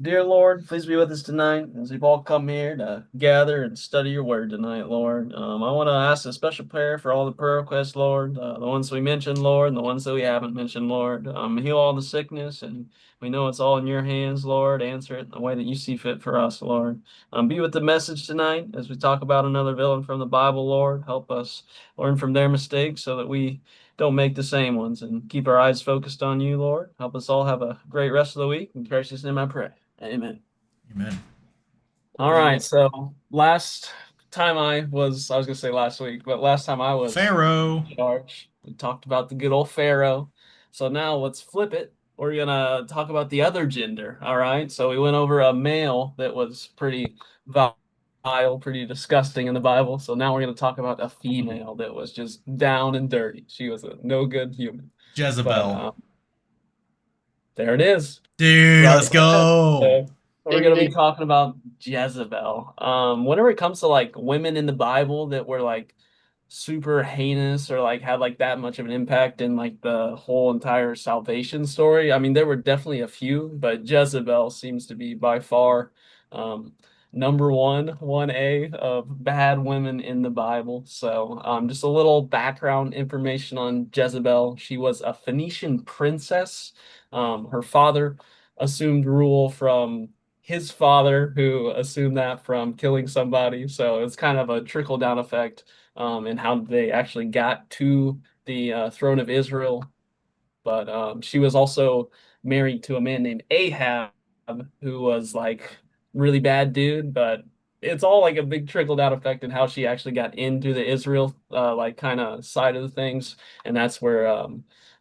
Dear Lord, please be with us tonight as we've all come here to gather and study your word tonight, Lord. I want to ask a special prayer for all the prayer requests, Lord, the ones we mentioned, Lord, and the ones that we haven't mentioned, Lord. Heal all the sickness, and we know it's all in your hands, Lord. Answer it in the way that you see fit for us, Lord. Be with the message tonight as we talk about another villain from the Bible, Lord. Help us learn from their mistakes so that we don't make the same ones and keep our eyes focused on you, Lord. Help us all have a great rest of the week. In Christ's name I pray. Amen. Amen. All right. So last time I was gonna say last week, but last time I was Pharaoh. in charge, we talked about the good old Pharaoh. So now let's flip it. We're gonna talk about the other gender. All right. So we went over a male that was pretty vile, pretty disgusting in the Bible. So now we're gonna talk about a female that was just down and dirty. She was a no good human. But Jezebel. there it is. Dude, Right let's there. go. So we're gonna be talking about Jezebel. Whenever it comes to like women in the Bible that were like super heinous or like had like that much of an impact in like the whole entire salvation story, I mean, there were definitely a few, but Jezebel seems to be by far um number one, 1A of bad women in the Bible. So just a little background information on Jezebel. She was a Phoenician princess. Her father assumed rule from his father, who assumed that from killing somebody. So it's kind of a trickle down effect in how they actually got to the throne of Israel. But she was also married to a man named Ahab, who was like really bad dude. But it's all like a big trickle down effect in how she actually got into the Israel like kind of side of the things, and that's where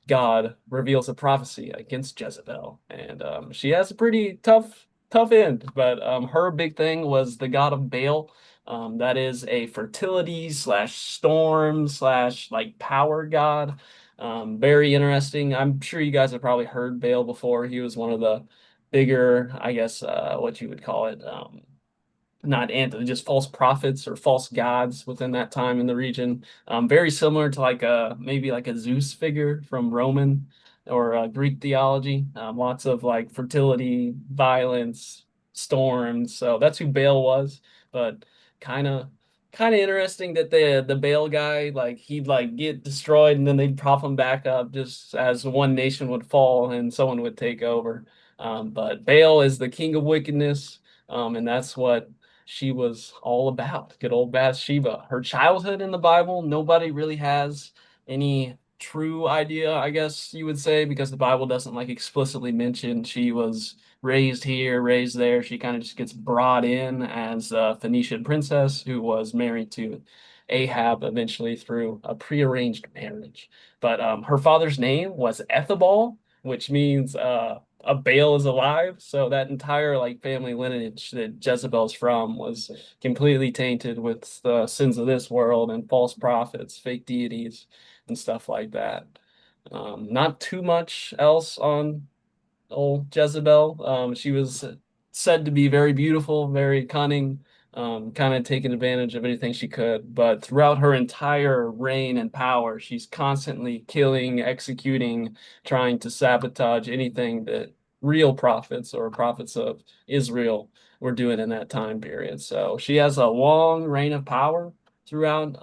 God reveals a prophecy against Jezebel, and she has a pretty tough end. But her big thing was the god of Baal. That is a fertility slash storm slash like power god. Very interesting. I'm sure you guys have probably heard Bale before. He was one of the bigger, I guess, what you would call it, not just false prophets or false gods within that time in the region. Very similar to like a maybe like a Zeus figure from Roman or Greek theology. Lots of like fertility, violence, storms. So that's who Baal was. But kind of kind of interesting that the Baal guy like he'd like get destroyed and then they'd prop him back up just as one nation would fall and someone would take over. But Baal is the king of wickedness. And that's what she was all about. Good old Bathsheba. Her childhood in the Bible, nobody really has any true idea, I guess you would say, because the Bible doesn't like explicitly mention she was raised here, raised there. She kind of just gets brought in as a Phoenician princess who was married to Ahab eventually through a prearranged marriage. But her father's name was Ethabal, which means a Baal is alive. So that entire like family lineage that Jezebel's from was completely tainted with the sins of this world and false prophets, fake deities, and stuff like that. Not too much else on old Jezebel. She was said to be very beautiful, very cunning, kind of taking advantage of anything she could. But throughout her entire reign and power, she's constantly killing, executing, trying to sabotage anything that real prophets or prophets of Israel were doing in that time period. So she has a long reign of power throughout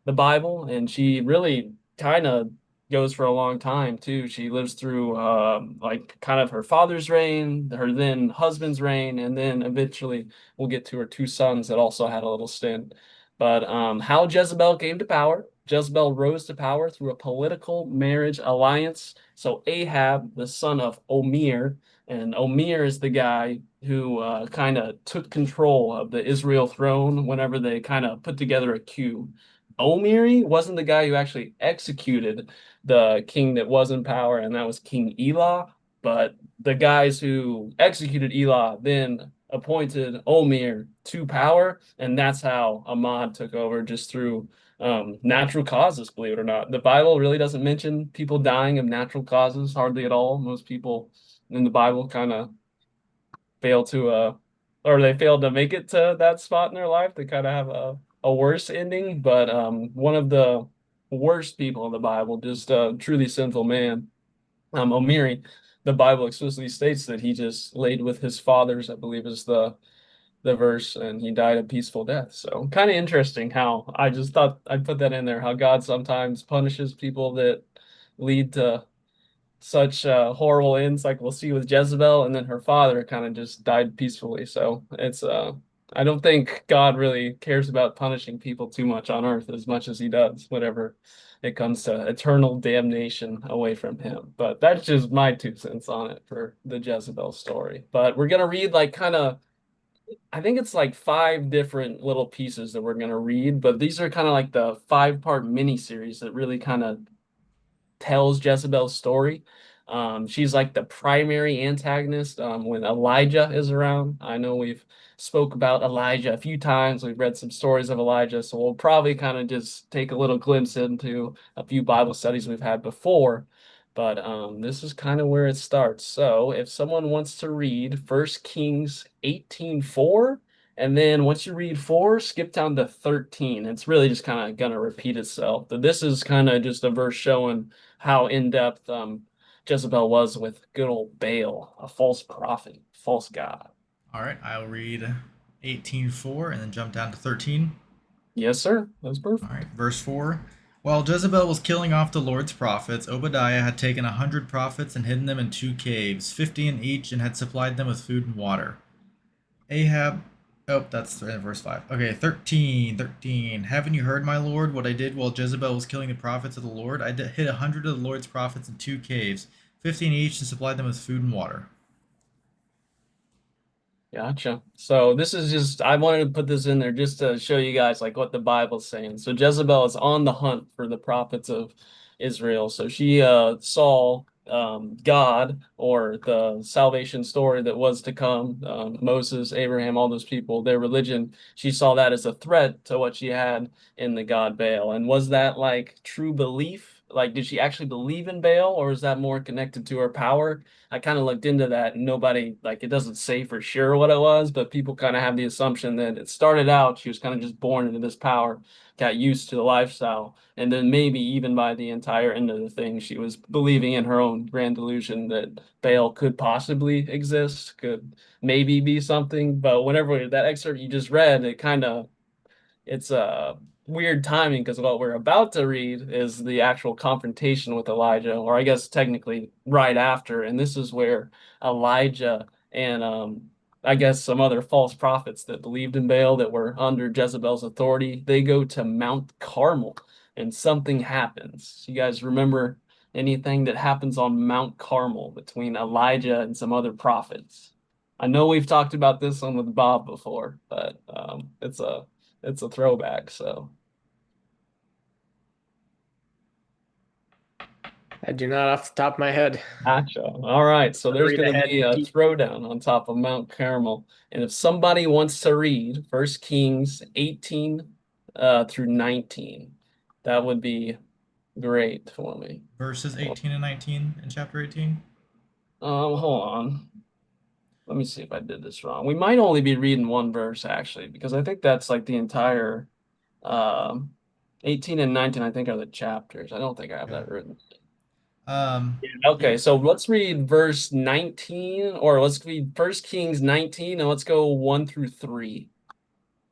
the Bible, and she really kind of goes for a long time too. She lives through like kind of her father's reign, her then husband's reign, and then eventually we'll get to her two sons that also had a little stint. But how Jezebel came to power. Jezebel rose to power through a political marriage alliance. So Ahab, the son of Omir, and Omir is the guy who kind of took control of the Israel throne whenever they kind of put together a coup. Omiri wasn't the guy who actually executed the king that was in power, and that was King Elah. But the guys who executed Elah then appointed Omir to power, and that's how Ahmad took over just through natural causes, believe it or not. The Bible really doesn't mention people dying of natural causes hardly at all. Most people in the Bible kind of fail to or they failed to make it to that spot in their life. They kind of have a worse ending, but one of the worst people in the Bible, just a truly sinful man, Omiri. the Bible explicitly states that he just laid with his fathers, I believe is the verse, and he died a peaceful death. So kind of interesting how I just thought I'd put that in there, how God sometimes punishes people that lead to such horrible ends, like we'll see with Jezebel, and then her father kind of just died peacefully. So it's I don't think God really cares about punishing people too much on earth as much as he does whenever it comes to eternal damnation away from him. But that's just my 2 cents on it for the Jezebel story. But we're gonna read like kind of I think it's like 5 different little pieces that we're gonna read, but these are kind of like the 5-part mini series that really kind of tells Jezebel's story. She's like the primary antagonist when Elijah is around. I know we've spoke about Elijah a few times. We've read some stories of Elijah, so we'll probably kind of just take a little glimpse into a few Bible studies we've had before. But this is kind of where it starts. So if someone wants to read First Kings 18:4, and then once you read 4, skip down to 13. It's really just kind of gonna repeat itself. But this is kind of just a verse showing how in depth Jezebel was with good old Baal, a false prophet, false god. All right, I'll read 18:4 and then jump down to 13. Yes, sir. That's All perfect. right, verse 4. While Jezebel was killing off the Lord's prophets, Obadiah had taken 100 prophets and hidden them in 2 caves, 50 in each, and had supplied them with food and water. Ahab. Oh, that's verse 5. Okay, 13. 13. Haven't you heard, my lord, what I did while Jezebel was killing the prophets of the Lord? I hid 100 of the Lord's prophets in 2 caves, 50 in each, and supplied them with food and water. Gotcha. So this is just, I wanted to put this in there just to show you guys like what the Bible's saying. So Jezebel is on the hunt for the prophets of Israel. So she saw God or the salvation story that was to come, Moses, Abraham, all those people, their religion. She saw that as a threat to what she had in the God Baal. And was that like true belief? Like, did she actually believe in Baal, or is that more connected to her power? I kind of looked into that and nobody, like, it doesn't say for sure what it was, but people kind of have the assumption that it started out, she was kind of just born into this power, got used to the lifestyle, and then maybe even by the entire end of the thing, she was believing in her own grand delusion that Baal could possibly exist, could maybe be something. But whenever that excerpt you just read, it kind of it's weird timing because what we're about to read is the actual confrontation with Elijah, or I guess technically right after. And this is where Elijah and I guess some other false prophets that believed in Baal that were under Jezebel's authority, they go to Mount Carmel and something happens. You guys remember anything that happens on Mount Carmel between Elijah and some other prophets? I know we've talked about this one with Bob before, but it's a throwback. So I do not off the top of my head. gotcha. All right. So there's Read going to be ahead. a throwdown on top of Mount Carmel. And if somebody wants to read First Kings 18 through 19, that would be great for me. Verses 18 and 19 in chapter 18. Hold on. Let me see if I did this wrong. We might only be reading one verse actually, because I think that's like the entire 18 and 19, I think are the chapters. I don't think I have Okay. that written. Um, Okay, yeah. so let's read verse 19, or let's read First Kings 19, and let's go 1 through 3.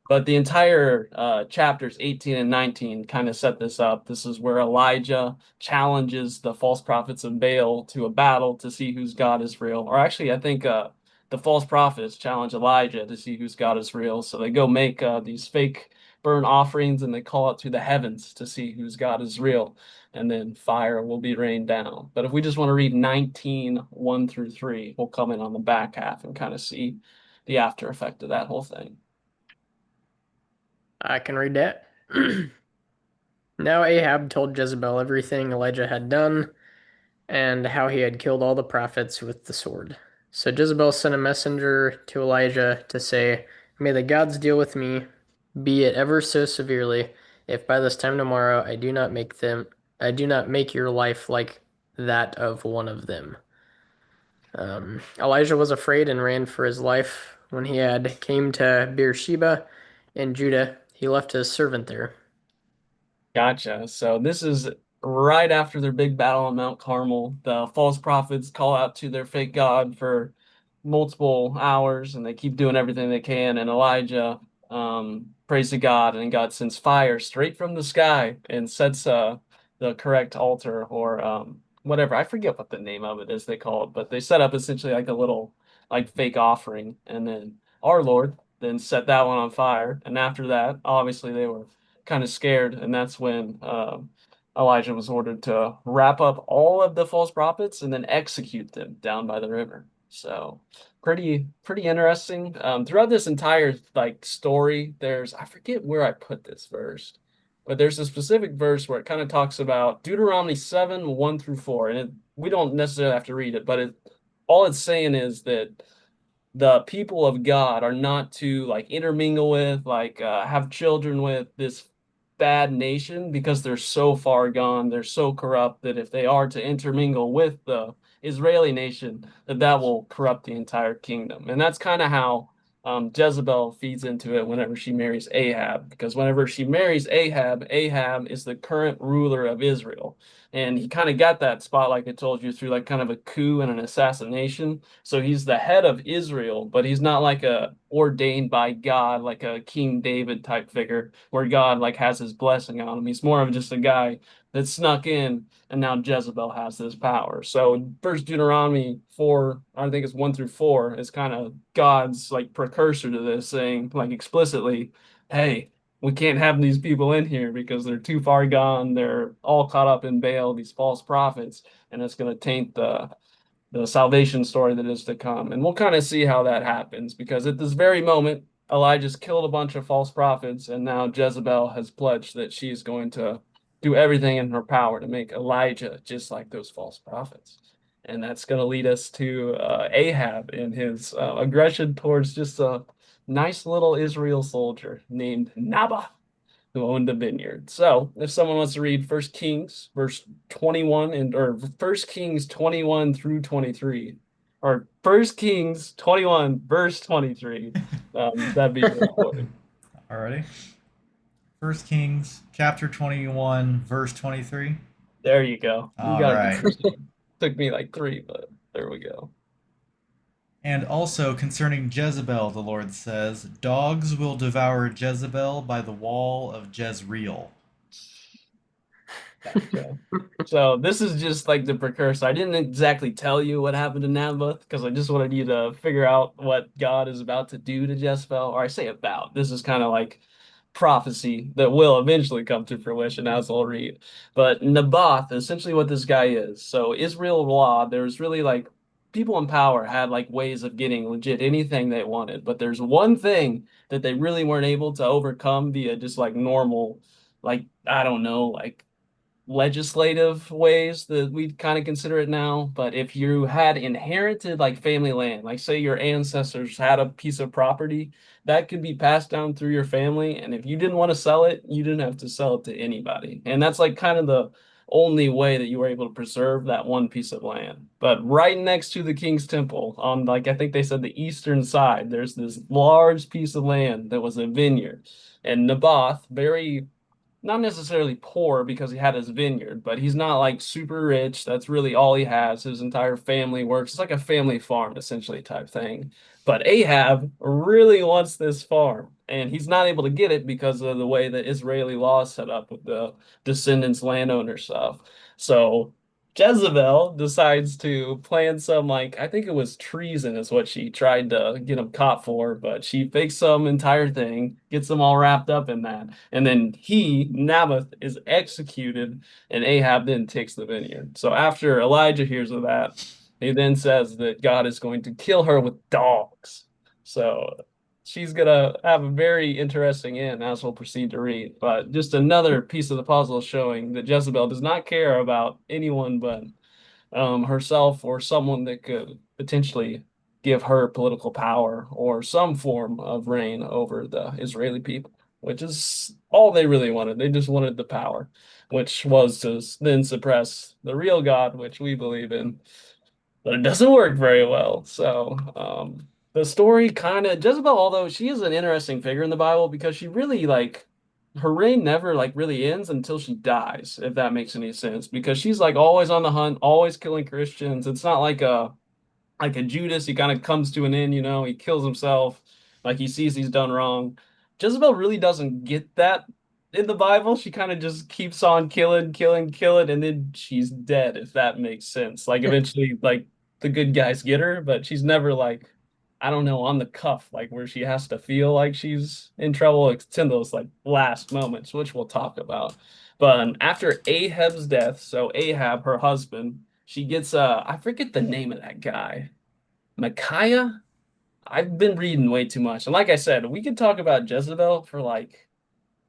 But the entire chapters 18 and 19 kind of set this up. This is where Elijah challenges the false prophets of Baal to a battle to see whose God is real. Or actually, I think the false prophets challenge Elijah to see whose God is real. So they go make these fake burnt offerings and they call it to the heavens to see whose God is real. And then fire will be rained down. But if we just want to read 19, 1 through 3, we'll come in on the back half and kind of see the after effect of that whole thing. I can read that. Now Ahab told Jezebel everything Elijah had done and how he had killed all the prophets with the sword. So Jezebel sent a messenger to Elijah to say, "May the gods deal with me, be it ever so severely, if by this time tomorrow I do not make your life like that of one of them." Elijah was afraid and ran for his life. When he had came to Beersheba in Judah, he left his servant there. Gotcha. So this is right after their big battle on Mount Carmel. The false prophets call out to their fake god for multiple hours, and they keep doing everything they can. And Elijah prays to God, and God sends fire straight from the sky and sets the correct altar or whatever. I forget what the name of it is they call it, but they set up essentially like a little like fake offering, and then our Lord then set that one on fire. And after that, obviously they were kind of scared, and that's when Elijah was ordered to wrap up all of the false prophets and then execute them down by the river. So pretty interesting. Throughout this entire like story, there's I forget where I put this verse, but there's a specific verse where it kind of talks about Deuteronomy 7, 1 through 4. And we don't necessarily have to read it, but all it's saying is that the people of God are not to like intermingle with, like have children with this bad nation because they're so far gone, they're so corrupt that if they are to intermingle with the Israeli nation, that will corrupt the entire kingdom. And that's kind of how Jezebel feeds into it whenever she marries Ahab, because whenever she marries Ahab, Ahab is the current ruler of Israel. And he kind of got that spot, like I told you, through like kind of a coup and an assassination. So he's the head of Israel, but he's not like a ordained by God, like a King David type figure where God like has his blessing on him. He's more of just a guy that snuck in, and now Jezebel has this power. So First Deuteronomy 4, I think it's 1 through 4, is kind of God's like precursor to this, saying like explicitly, hey, we can't have these people in here because they're too far gone. They're all caught up in Baal, these false prophets, and it's going to taint the salvation story that is to come. And we'll kind of see how that happens because at this very moment, Elijah's killed a bunch of false prophets, and now Jezebel has pledged that she's going to do everything in her power to make Elijah just like those false prophets. And that's going to lead us to Ahab and his aggression towards just a nice little Israel soldier named Naboth who owned a vineyard. So, if someone wants to read First Kings, verse 21 and or First Kings 21 through 23, or First Kings 21 verse 23, that'd be really important. Alrighty. First Kings chapter 21 verse 23. There you go. You All got it the right. first time. Took me like three, but there we go. And also concerning Jezebel, the Lord says, dogs will devour Jezebel by the wall of Jezreel. Gotcha. So this is just like the precursor. I didn't exactly tell you what happened to Naboth because I just wanted you to figure out what God is about to do to Jezebel. Or I say about. This is kind of like prophecy that will eventually come to fruition, as I'll read. But Naboth, essentially what this guy is. So Israel law, there's really like people in power had like ways of getting legit anything they wanted. But there's one thing that they really weren't able to overcome via just like normal, like I don't know, like legislative ways that we kind of consider it now. But if you had inherited like family land, like say your ancestors had a piece of property that could be passed down through your family, and if you didn't want to sell it, you didn't have to sell it to anybody. And that's like kind of the only way that you were able to preserve that one piece of land. But right next to the King's Temple, on like I think they said the eastern side, there's this large piece of land that was a vineyard. And Naboth, very not necessarily poor because he had his vineyard, but he's not like super rich. That's really all he has. His entire family works. It's like a family farm essentially type thing. But Ahab really wants this farm, and he's not able to get it because of the way the Israeli law is set up with the descendants landowner stuff. So Jezebel decides to plan some like I think it was treason is what she tried to get him caught for, but she fakes some entire thing, gets them all wrapped up in that. And then Naboth, is executed, and Ahab then takes the vineyard. So after Elijah hears of that, he then says that God is going to kill her with dogs. So she's gonna have a very interesting end as we'll proceed to read. But just another piece of the puzzle showing that Jezebel does not care about anyone but herself or someone that could potentially give her political power or some form of reign over the Israeli people, which is all they really wanted. They just wanted the power, which was to then suppress the real God, which we believe in, but it doesn't work very well. So, the story kind of Jezebel, although she is an interesting figure in the Bible because she really like her reign never like really ends until she dies, if that makes any sense, because she's like always on the hunt, always killing Christians. It's not like a Judas, he kind of comes to an end, he kills himself, like he sees he's done wrong. Jezebel really doesn't get that in the Bible. She kind of just keeps on killing, killing, killing, and then she's dead, if that makes sense. Like eventually, like the good guys get her, but she's never like, I don't know, on the cuff, like where she has to feel like she's in trouble. It's in those like last moments, which we'll talk about. But after Ahab's death, so Ahab, her husband, she gets I forget the name of that guy. Micaiah? I've been reading way too much. And like I said, we could talk about Jezebel for like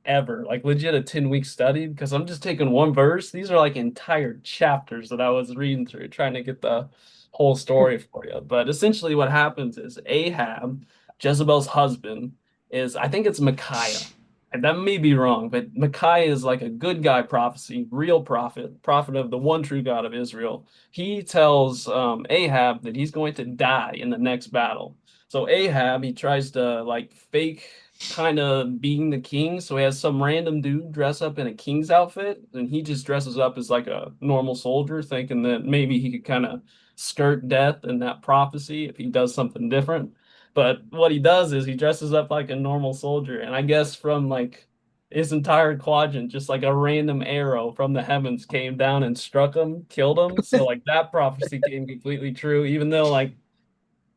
ever, like legit a 10-week study, because I'm just taking one verse. These are like entire chapters that I was reading through, trying to get the whole story for you. But essentially, what happens is Ahab, Jezebel's husband, is I think it's Micaiah. And that may be wrong, but Micaiah is like a good guy prophecy, real prophet, prophet of the one true God of Israel. He tells Ahab that he's going to die in the next battle. So Ahab, he tries to like fake kind of being the king. So he has some random dude dress up in a king's outfit, and he just dresses up as like a normal soldier, thinking that maybe he could kind of skirt death in that prophecy if he does something different. But what he does is he dresses up like a normal soldier, and I guess from like his entire quadrant, just like a random arrow from the heavens came down and struck him, killed him. So like that prophecy came completely true, even though like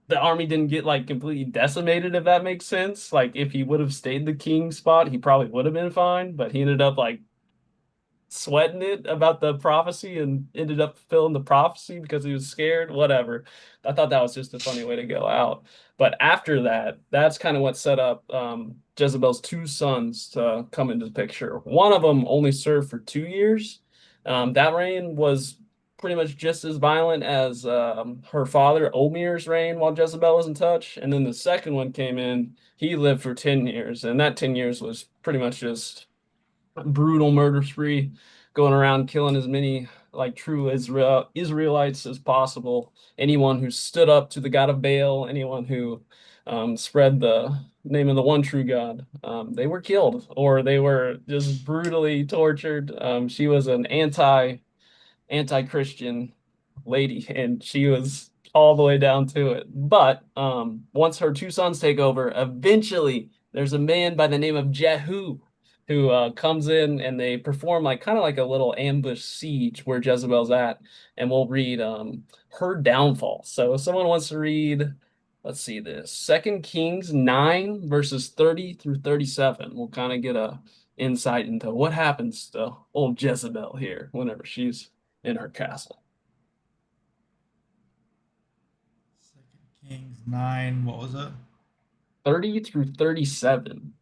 the army didn't get like completely decimated, if that makes sense. Like if he would have stayed the king spot, he probably would have been fine, but he ended up like sweating it about the prophecy and ended up fulfilling the prophecy because he was scared. Whatever. I thought that was just a funny way to go out. But after that, that's kind of what set up Jezebel's two sons to come into the picture. One of them only served for 2 years. That reign was pretty much just as violent as her father Omir's reign while Jezebel was in touch. And then the second one came in. He lived for 10 years, and that 10 years was pretty much just brutal murder spree, going around killing as many like true Israelites as possible. Anyone who stood up to the God of Baal, anyone who spread the name of the one true God, they were killed or they were just brutally tortured. She was an anti-Christian lady, and she was all the way down to it. But once her two sons take over, eventually there's a man by the name of Jehu who comes in and they perform like kind of like a little ambush siege where Jezebel's at, and we'll read her downfall. So if someone wants to read, let's see this, Second Kings 9 verses 30 through 37, we'll kind of get a insight into what happens to old Jezebel here whenever she's in her castle. Second Kings 9. What was it? 30 through 37.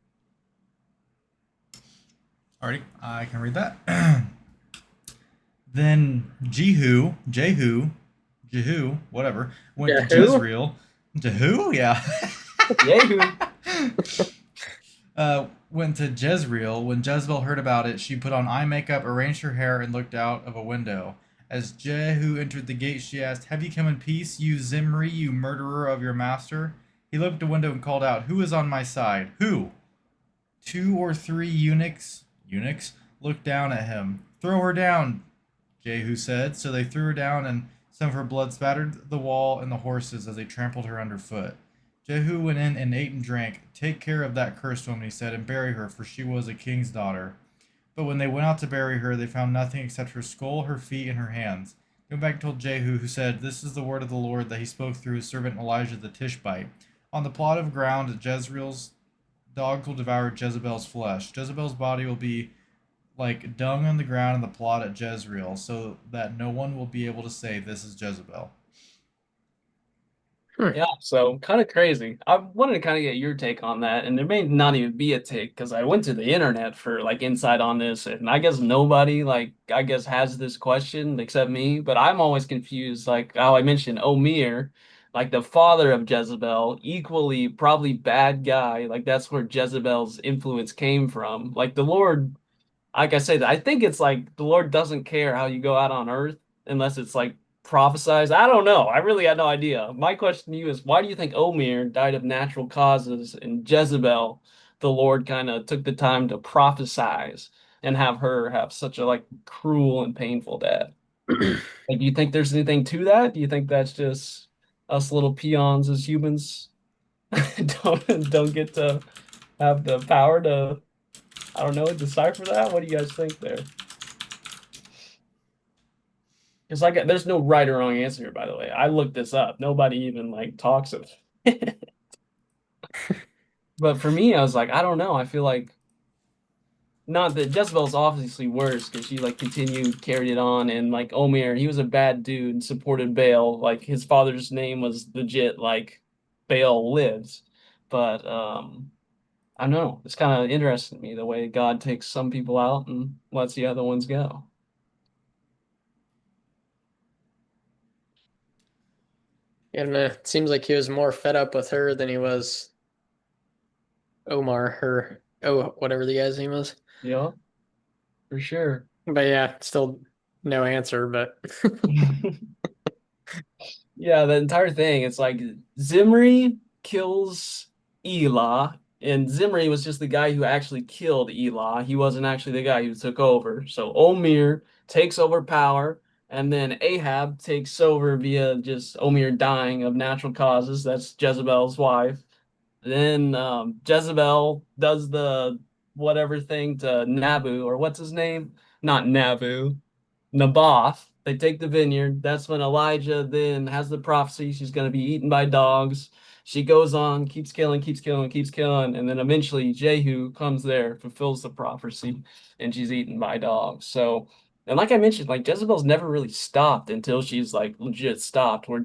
Alrighty, I can read that. Then Jehu, whatever, went Yeah, to who? Jezreel. Jehu, yeah. Yehu. Went to Jezreel. When Jezebel heard about it, she put on eye makeup, arranged her hair, and looked out of a window. As Jehu entered the gate, she asked, "Have you come in peace, you Zimri, you murderer of your master?" He looked at the window and called out, "Who is on my side? Who?" 2 or 3 eunuchs looked down at him. "Throw her down," Jehu said. So they threw her down, and some of her blood spattered the wall and the horses as they trampled her underfoot. Jehu went in and ate and drank. "Take care of that cursed woman," he said, "and bury her, for she was a king's daughter." But when they went out to bury her, they found nothing except her skull, her feet, and her hands. They went back and told Jehu, who said, "This is the word of the Lord that he spoke through his servant Elijah the Tishbite. On the plot of ground at Jezreel's dogs will devour Jezebel's flesh. Jezebel's body will be like dung on the ground in the plot at Jezreel, so that no one will be able to say, 'This is Jezebel.'" Hmm. Yeah, so kind of crazy. I wanted to kind of get your take on that, and there may not even be a take because I went to the internet for like insight on this, and I guess nobody like I guess has this question except me. But I'm always confused, like how I mentioned Omir, like the father of Jezebel, equally probably bad guy. Like that's where Jezebel's influence came from. Like the Lord, like I said, I think it's like the Lord doesn't care how you go out on earth unless it's like prophesized. I don't know. I really had no idea. My question to you is why do you think Omir died of natural causes and Jezebel the Lord kind of took the time to prophesize and have her have such a like cruel and painful death. Like, do you think there's anything to that? Do you think that's just us little peons as humans don't get to have the power to, I don't know, decipher that? What do you guys think there? Because like, there's no right or wrong answer here, by the way. I looked this up. Nobody even like talks of it. But for me, I was like, I don't know. I feel like not that Jezebel's obviously worse because she like continued carried it on, and like Omer, he was a bad dude, supported Baal. Like his father's name was legit like Baal lives. But I don't know. It's kind of interesting to me the way God takes some people out and lets the other ones go. And it seems like he was more fed up with her than he was Omar, or whatever the guy's name was. Yeah, for sure. But yeah, still no answer. But Yeah, the entire thing, it's like Zimri kills Elah, and Zimri was just the guy who actually killed Elah. He wasn't actually the guy who took over. So Omer takes over power, and then Ahab takes over via just Omer dying of natural causes. That's Jezebel's wife. Then Jezebel does the whatever thing to Nabu, or what's his name? Not Nabu. Naboth. They take the vineyard. That's when Elijah then has the prophecy she's going to be eaten by dogs. She goes on, keeps killing, keeps killing, keeps killing, and then eventually Jehu comes there, fulfills the prophecy, and she's eaten by dogs. So, and like I mentioned, like Jezebel's never really stopped until she's like legit stopped, where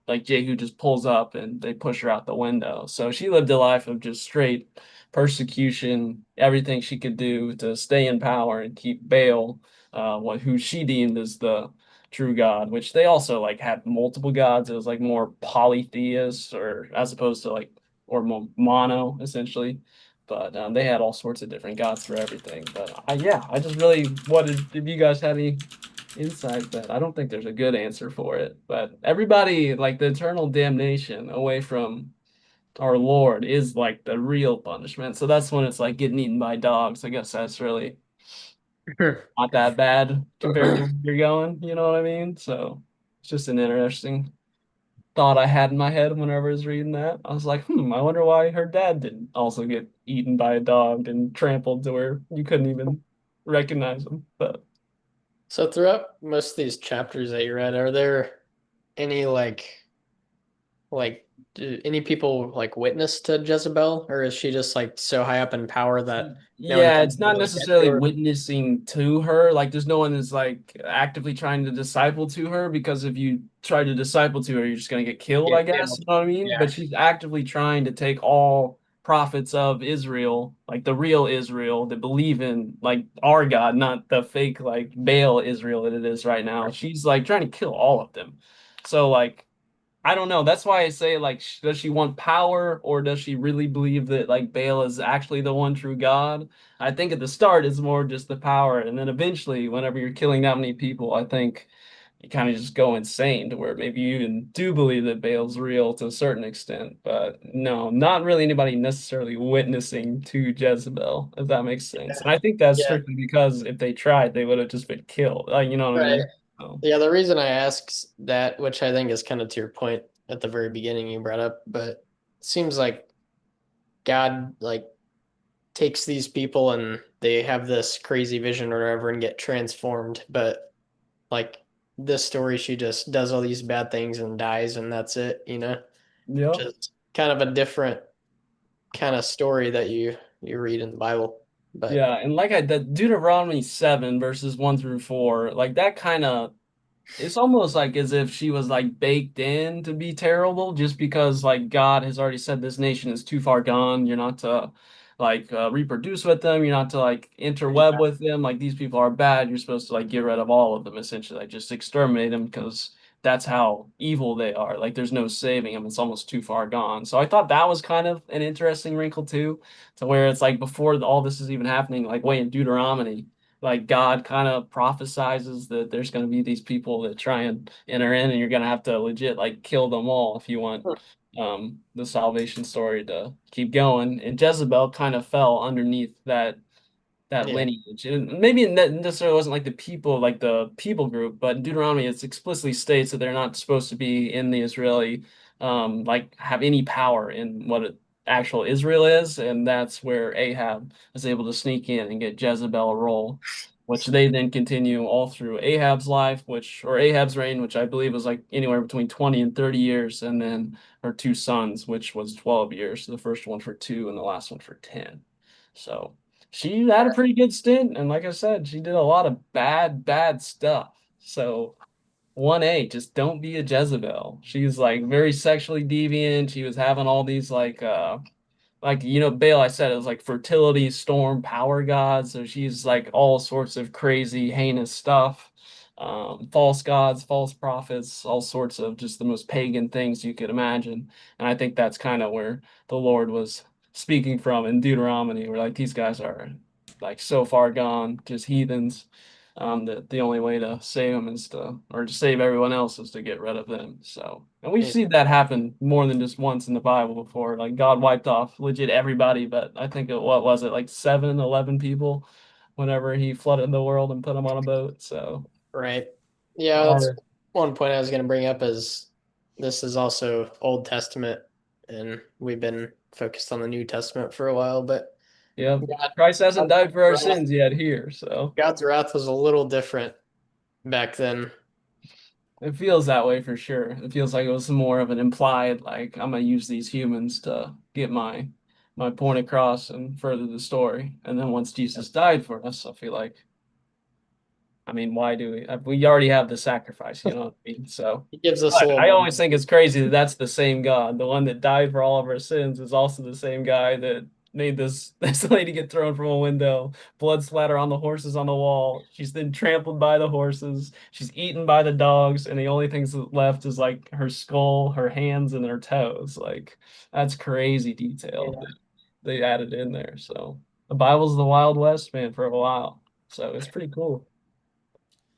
like Jehu just pulls up and they push her out the window. So she lived a life of just straight persecution, everything she could do to stay in power and keep Baal who she deemed as the true God, which they also like had multiple gods. It was like more polytheist, or as opposed to like or mono essentially. But they had all sorts of different gods for everything. But yeah, I just really wanted if you guys had any insight, that I don't think there's a good answer for it. But everybody like the eternal damnation away from our Lord is like the real punishment. So that's when it's like getting eaten by dogs. I guess that's really not that bad compared to where you're going, you know what I mean? So it's just an interesting thought I had in my head whenever I was reading that. I was like, I wonder why her dad didn't also get eaten by a dog and trampled to where you couldn't even recognize him. But so throughout most of these chapters that you read, are there any like do any people like witness to Jezebel, or is she just like so high up in power that no one yeah, can it's not really get to necessarily her? witnessing to her. Like, there's no one that's like actively trying to disciple to her, because if you try to disciple to her, you're just gonna get killed, I Get guess. killed. You know what I mean? Yeah. But she's actively trying to take all prophets of Israel, like the real Israel that believe in like our God, not the fake like Baal Israel that it is right now. She's like trying to kill all of them. So like I don't know. That's why I say, like, does she want power, or does she really believe that like Baal is actually the one true God? I think at the start it's more just the power, and then eventually, whenever you're killing that many people, I think you kind of just go insane to where maybe you even do believe that Baal's real to a certain extent. But no, not really anybody necessarily witnessing to Jezebel, if that makes sense. And I think that's Yeah. strictly because if they tried, they would have just been killed. Like, you know what I Right. mean? So, Yeah, the reason I ask that, which I think is kind of to your point at the very beginning you brought up, but it seems like God like takes these people and they have this crazy vision or whatever and get transformed. But like this story, she just does all these bad things and dies, and that's it, which yep. is kind of a different kind of story that you read in the Bible. But Yeah, and like the Deuteronomy 7 verses 1 through 4, like that kind of it's almost like as if she was like baked in to be terrible, just because like God has already said this nation is too far gone. You're not to like reproduce with them, you're not to like interweb yeah, with them. Like these people are bad. You're supposed to like get rid of all of them essentially, like just exterminate them, because that's how evil they are. Like there's no saving them. It's almost too far gone. So I thought that was kind of an interesting wrinkle too, to where it's like before all this is even happening, like way in Deuteronomy, like God kind of prophesizes that there's going to be these people that try and enter in, and you're going to have to legit like kill them all if you want the salvation story to keep going. And Jezebel kind of fell underneath that Yeah. lineage. And maybe it necessarily wasn't like the people group, but in Deuteronomy it explicitly states that they're not supposed to be in the Israeli like have any power in what actual Israel is, and that's where Ahab was able to sneak in and get Jezebel a role, which they then continue all through Ahab's life, which or Ahab's reign, which I believe was like anywhere between 20 and 30 years, and then her two sons, which was 12 years, the first one for 2 and the last one for 10. So she had a pretty good stint, and like I said, she did a lot of bad stuff. So 1A, just don't be a Jezebel. She's like very sexually deviant. She was having all these like Baal, I said it was like fertility storm power god, so she's like all sorts of crazy heinous stuff, false gods, false prophets, all sorts of just the most pagan things you could imagine. And I think that's kind of where the Lord was speaking from in Deuteronomy, where like these guys are like so far gone, just heathens, that the only way to save them is to, or to save everyone else is to get rid of them. So, and we've Yeah. seen that happen more than just once in the Bible before. Like God wiped off legit everybody, but I think what was it, like 11 people whenever he flooded the world and put them on a boat. So, Right. Yeah, that's our, one point I was going to bring up is this is also Old Testament, and we've been focused on the New Testament for a while, but yeah, God, Christ hasn't God's died for our wrath, sins yet here. So God's wrath was a little different back then. it feels that way for sure. It feels like it was more of an implied, like I'm gonna use these humans to get my point across and further the story. And then once Jesus died for us, I feel like, I mean, why do we already have the sacrifice, you know what I mean? So, He gives us a but little I more. always think it's crazy that that's the same God. The one that died for all of our sins is also the same guy that made this this lady get thrown from a window, blood splatter on the horses on the wall. She's then trampled by the horses. She's eaten by the dogs, and the only things left is like her skull, her hands, and her toes. Like that's crazy detail Yeah. that they added in there. So the Bible's the Wild West, man, for a while. So it's pretty cool.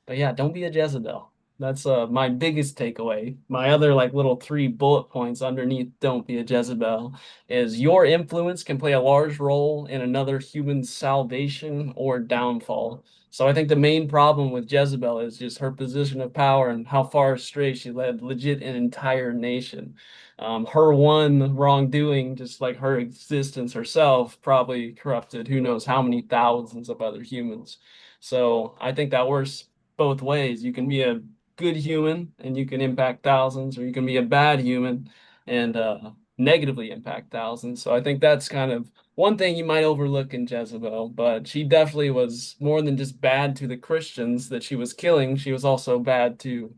But yeah, don't be a Jezebel. That's my biggest takeaway. My other like little 3 bullet points underneath don't be a Jezebel is your influence can play a large role in another human's salvation or downfall. So I think the main problem with Jezebel is just her position of power and how far astray she led legit an entire nation. Her one wrongdoing, just like her existence herself, probably corrupted who knows how many thousands of other humans. So I think that works both ways. You can be a good human and you can impact thousands, or you can be a bad human and negatively impact thousands. So I think that's kind of one thing you might overlook in Jezebel, but she definitely was more than just bad to the Christians that she was killing. She was also bad to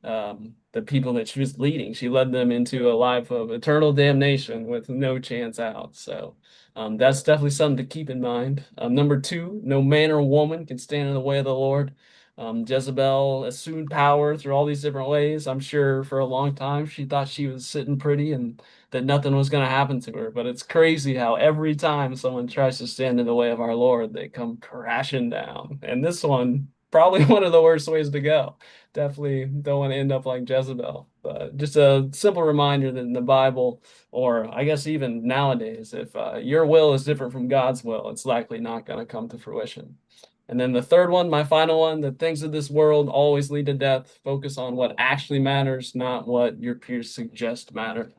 the people that she was leading. She led them into a life of eternal damnation with no chance out. So that's definitely something to keep in mind. Number 2, no man or woman can stand in the way of the Lord. Jezebel assumed power through all these different ways. I'm sure for a long time she thought she was sitting pretty and that nothing was going to happen to her. But it's crazy how every time someone tries to stand in the way of our Lord, they come crashing down. And this one, probably one of the worst ways to go. Definitely don't want to end up like Jezebel. But just a simple reminder that in the Bible, or I guess even nowadays, if your will is different from God's will, it's likely not going to come to fruition. And then the third one, my final one, the things of this world always lead to death. Focus on what actually matters, not what your peers suggest matter.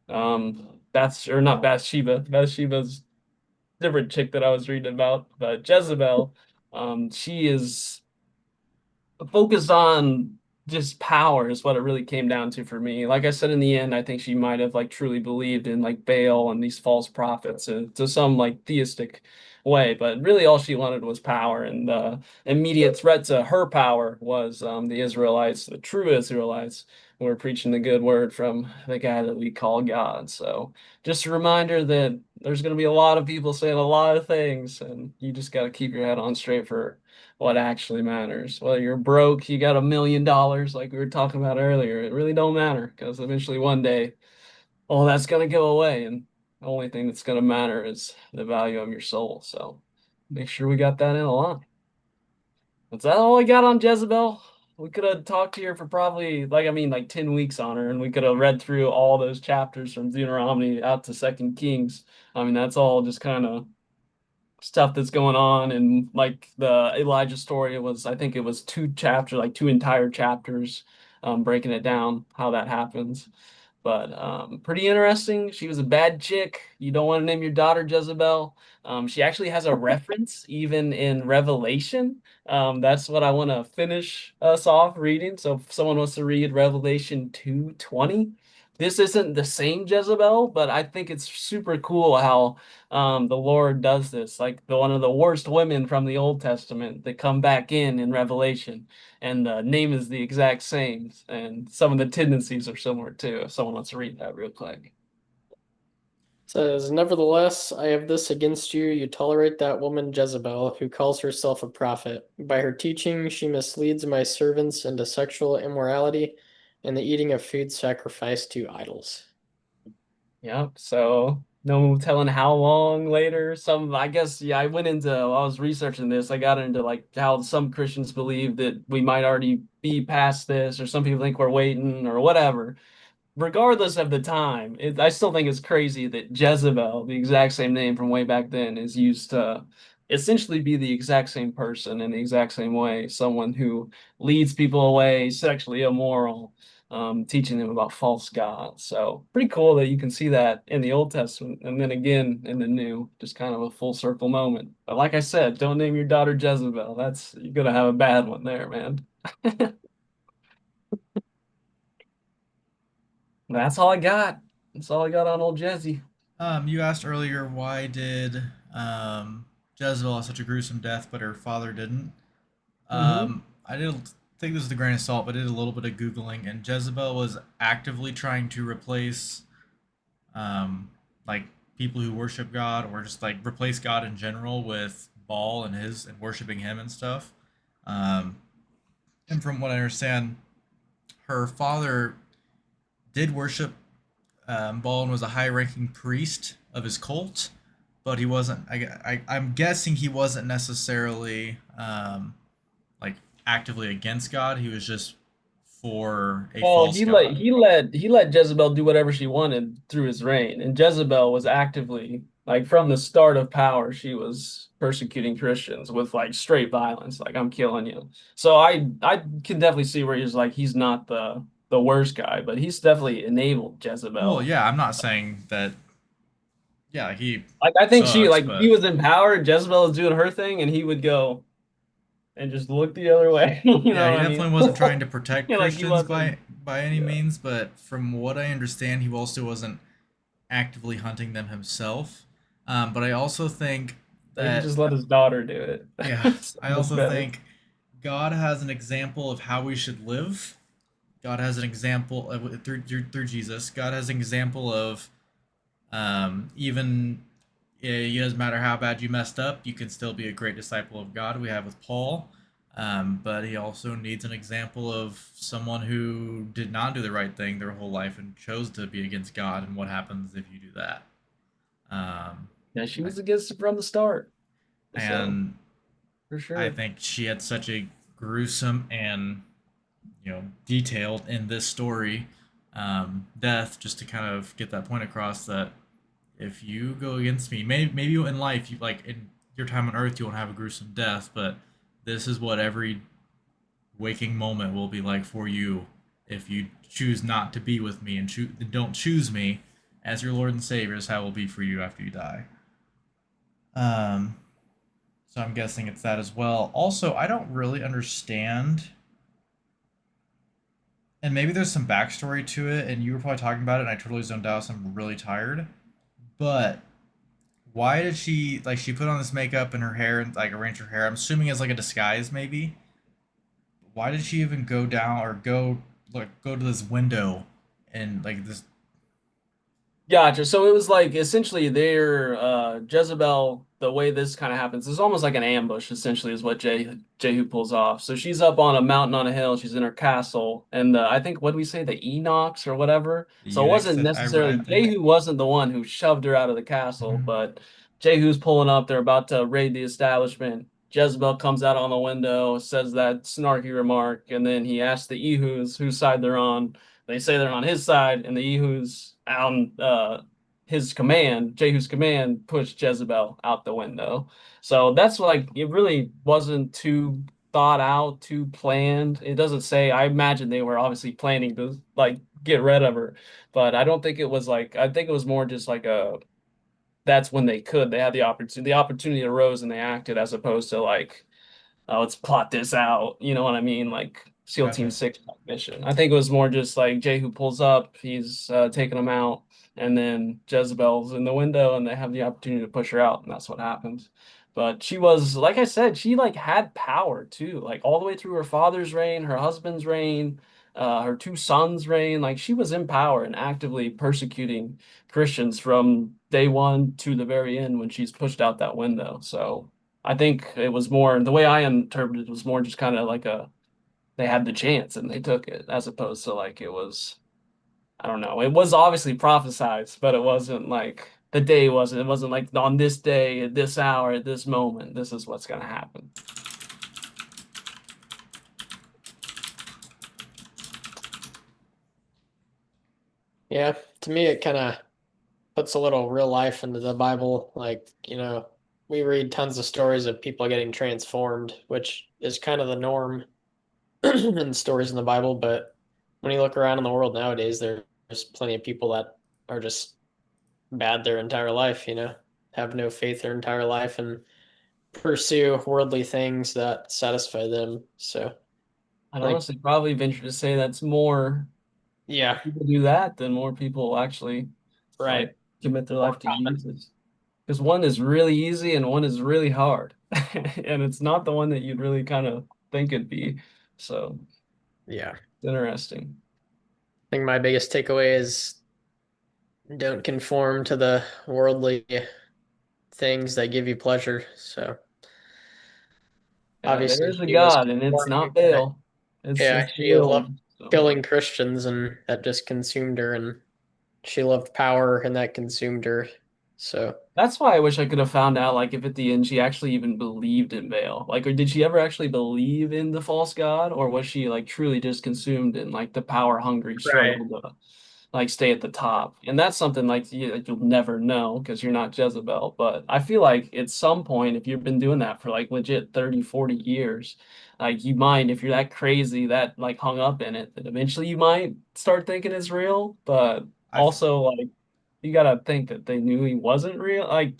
That's or not Bathsheba. Bathsheba's different chick that I was reading about, but Jezebel, she is focused on just power is what it really came down to for me. Like I said, in the end, I think she might have like truly believed in like Baal and these false prophets to some like theistic way, but really all she wanted was power. And the immediate threat to her power was the Israelites, the true Israelites, who were preaching the good word from the guy that we call God. So just a reminder that there's going to be a lot of people saying a lot of things, and you just got to keep your head on straight for what actually matters. Whether you're broke, you got $1 million, like we were talking about earlier, it really don't matter because eventually one day all that's gonna go away, and the only thing that's gonna matter is the value of your soul. So make sure we got that in a line. Is that all I got on Jezebel? We could have talked here for probably like 10 weeks on her, and we could have read through all those chapters from Deuteronomy out to Second Kings. I mean, that's all just kind of stuff that's going on. And like the Elijah story, I think it was two chapters, like two entire chapters, breaking it down how that happens. But pretty interesting. She was a bad chick. You don't want to name your daughter Jezebel. She actually has a reference even in Revelation. That's what I want to finish us off reading. So if someone wants to read Revelation 2:20, this isn't the same Jezebel, but I think it's super cool how the Lord does this. Like one of the worst women from the Old Testament that come back in Revelation, and the name is the exact same, and some of the tendencies are similar too. If someone wants to read that real quick. Says, nevertheless, I have this against you. You tolerate that woman Jezebel, who calls herself a prophet. By her teaching, she misleads my servants into sexual immorality and the eating of food sacrificed to idols. Yep. So no telling how long later. I guess, yeah, I was researching this. I got into like how some Christians believe that we might already be past this, or some people think we're waiting, or whatever. Regardless of the time, I still think it's crazy that Jezebel, the exact same name from way back then, is used to essentially be the exact same person in the exact same way. Someone who leads people away, sexually immoral, teaching them about false gods. So pretty cool that you can see that in the Old Testament and then again in the New, just kind of a full circle moment. But like I said, don't name your daughter Jezebel. You're gonna have a bad one there, man. That's all I got. That's all I got on old Jezzy. You asked earlier why did Jezebel have such a gruesome death, but her father didn't. Hmm. I did take this with a grain of salt, but I did a little bit of googling, and Jezebel was actively trying to replace like people who worship God, or just like replace God in general with Baal and his and worshiping him and stuff. Um, and from what I understand, her father did worship Baldwin was a high-ranking priest of his cult, but he wasn't. I'm guessing he wasn't necessarily like actively against God. He was just for a Well, false he let god. he let he let Jezebel do whatever she wanted through his reign, and Jezebel was actively like from the start of power, she was persecuting Christians with like straight violence, like I'm killing you. So I can definitely see where he's not the worst guy, but he's definitely enabled Well, Jezebel. yeah, I'm not saying that. Yeah, he Like I think sucks, he but was in power, and Jezebel was doing her thing, and he would go and just look the other way. You yeah, know he what I mean? definitely wasn't trying to protect Like he Christians wasn't. by any Yeah. means. But from what I understand, he also wasn't actively hunting them himself. But I also think He that just let his daughter do it. yeah, So I it's also better. think God has an example of how we should live. God has an example through Jesus. God has an example of even it doesn't matter how bad you messed up, you can still be a great disciple of God. We have with Paul, but he also needs an example of someone who did not do the right thing their whole life and chose to be against God, and what happens if you do that. Um, Yeah, she I, was against it from the start. So and for I sure. think she had such a gruesome and detailed in this story death, just to kind of get that point across that if you go against me, maybe in life, you like in your time on earth, you won't have a gruesome death, but this is what every waking moment will be like for you if you choose not to be with me and don't choose me as your Lord and Savior. Is how it will be for you after you die. Um, so I'm guessing it's that as well. Also, I don't really understand, and maybe there's some backstory to it, and you were probably talking about it, and I totally zoned out, so I'm really tired. But why did she put on this makeup and her hair and like arrange her hair? I'm assuming as like a disguise, maybe. Why did she even go down or go to this window and like this? Gotcha. So it was like essentially their Jezebel, the way this kind of happens is almost like an ambush, essentially, is what Jehu pulls off. So she's up on a mountain on a hill, she's in her castle, and I think what do we say, the Enochs or whatever. The So it eunuchs wasn't that I necessarily think. Jehu wasn't the one who shoved her out of the castle, Mhm. but Jehu's pulling up, they're about to raid the establishment. Jezebel comes out on the window, says that snarky remark, and then he asks the Ehus whose side they're on. They say they're on his side, and the Ehus on his command, Jehu's command, pushed Jezebel out the window. So that's like it really wasn't too thought out, too planned. It doesn't say. I imagine they were obviously planning to like get rid of her, but I don't think it was like. I think it was more just like a that's when they could. They had the opportunity. The opportunity arose and they acted as opposed to like, let's plot this out. You know what I mean? Like SEAL Team Gotcha. 6 mission. I think it was more just like Jehu pulls up, he's taking them out, and then Jezebel's in the window and they have the opportunity to push her out, and that's what happens. But she was, like I said, she like had power too, like all the way through her father's reign, her husband's reign, her two sons' reign. Like she was in power and actively persecuting Christians from day one to the very end when she's pushed out that window. So I think it was more the way I interpreted it was more just kind of like a they had the chance and they took it as opposed to like it was I don't know. It was obviously prophesized, but it wasn't like the day wasn't. It wasn't like on this day, at this hour, at this moment, this is what's gonna happen. Yeah, to me, it kind of puts a little real life into the Bible. We read tons of stories of people getting transformed, which is kind of the norm in stories in the Bible. But when you look around in the world nowadays, there's plenty of people that are just bad their entire life, have no faith their entire life and pursue worldly things that satisfy them. So, I'd like, honestly probably venture to say that's more yeah, people do that, then more people actually right. like commit their More life to common. Jesus. Because one is really easy and one is really hard. And it's not the one that you'd really kind of think it'd be. So Yeah. it's interesting. I think my biggest takeaway is don't conform to the worldly things that give you pleasure. So There obviously is a she was God and it's conforming not to, Baal. yeah, It's the she loved Lord. So killing Christians and that just consumed her, and she loved power and that consumed her. So that's why I wish I could have found out like if at the end she actually even believed in Baal. Like or did she ever actually believe in the false god or was she like truly just consumed in like the power hungry right. struggle to like stay at the top. And that's something like you'll never know because you're not Jezebel. But I feel like at some point, if you've been doing that for like legit 30, 40 years, like you might, if you're that crazy, that like hung up in it, that eventually you might start thinking it's real. But I, f- also like you gotta think that they knew he wasn't real. Like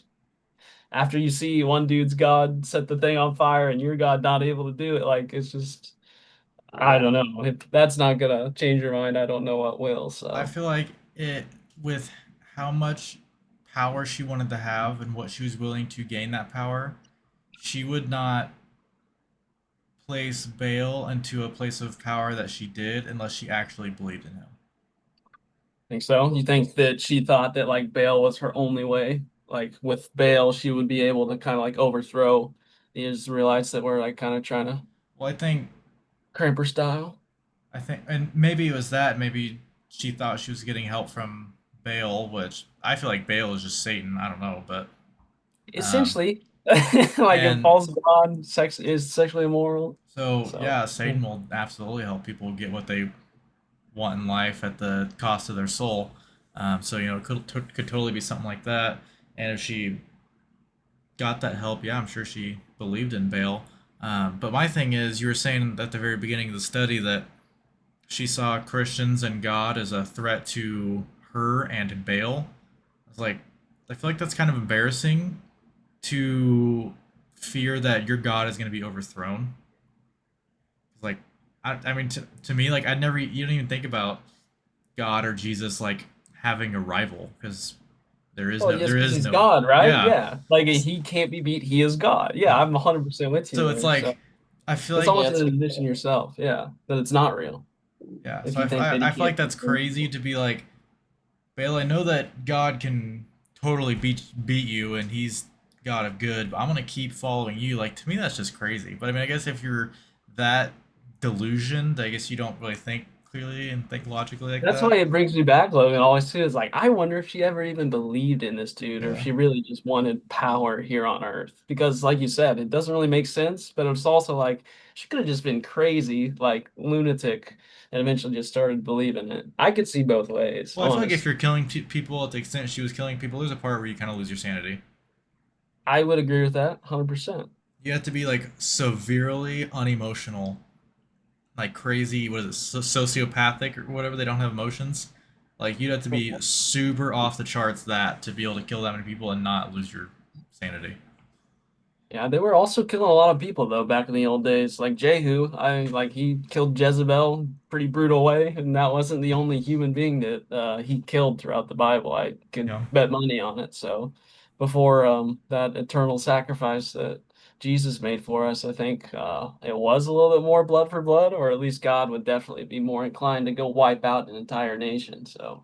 after you see one dude's God set the thing on fire and your God not able to do it, like it's just I Yeah. don't know. If that's not gonna change your mind, I don't know what will. I So feel like it with how much power she wanted to have and what she was willing to gain that power, she would not place Baal into a place of power that she did unless she actually believed in him. think so? You think that she thought that like Baal was her only way? Like with Baal, she would be able to kind of like overthrow the Israelites that were like kind of trying to Well, cramp her style. and maybe it was that. Maybe she thought she was getting help from Baal, which I feel like Baal is just Satan. I don't know, but um, Essentially, like a and false god, sex is sexually immoral. so So yeah, yeah. Satan will absolutely help people get what they want in life at the cost of their soul. So it could totally be something like that. And if she got that help, yeah, I'm sure she believed in Baal. But my thing is, you were saying at the very beginning of the study that she saw Christians and God as a threat to her and Baal. I was like, I feel like that's kind of embarrassing to fear that your God is going to be overthrown. Like, I mean, to me, like, you don't even think about God or Jesus like having a rival because Well, yes, there because is he's no, God, right? yeah. Yeah. Like he can't be beat. He is God. Yeah, I'm 100% with you So it's there. So like, I feel it's like, Yeah, almost it's an admission yourself. Yeah, that it's not real. yeah. If you think that he I feel like can't that's be crazy to be like, Bale, I know that God can totally beat you and he's God of good, but I'm gonna keep following you. Like to me, that's just crazy. But I mean, I guess if you're that delusioned, I guess you don't really think clearly and think logically like That's that. why it brings me back, Logan. Always too is like, I wonder if she ever even believed in this dude, or if Yeah. she really just wanted power here on Earth. Because, like you said, it doesn't really make sense. But it's also like she could have just been crazy, like lunatic, and eventually just started believing it. I could see both ways, Well, I feel like if honest. you're killing people at the extent she was killing people, there's a part where you kind of lose your sanity. I would agree with that, 100%. You have to be like severely unemotional, like crazy. What is it, sociopathic or whatever? They don't have emotions. Like you'd have to be super off the charts that to be able to kill that many people and not lose your sanity. Yeah, they were also killing a lot of people though back in the old days. Like Jehu, I like he killed Jezebel pretty brutal way, and that wasn't the only human being that he killed throughout the Bible. I could Yeah. bet money on it. So before that eternal sacrifice that Jesus made for us, I think it was a little bit more blood for blood, or at least God would definitely be more inclined to go wipe out an entire nation. So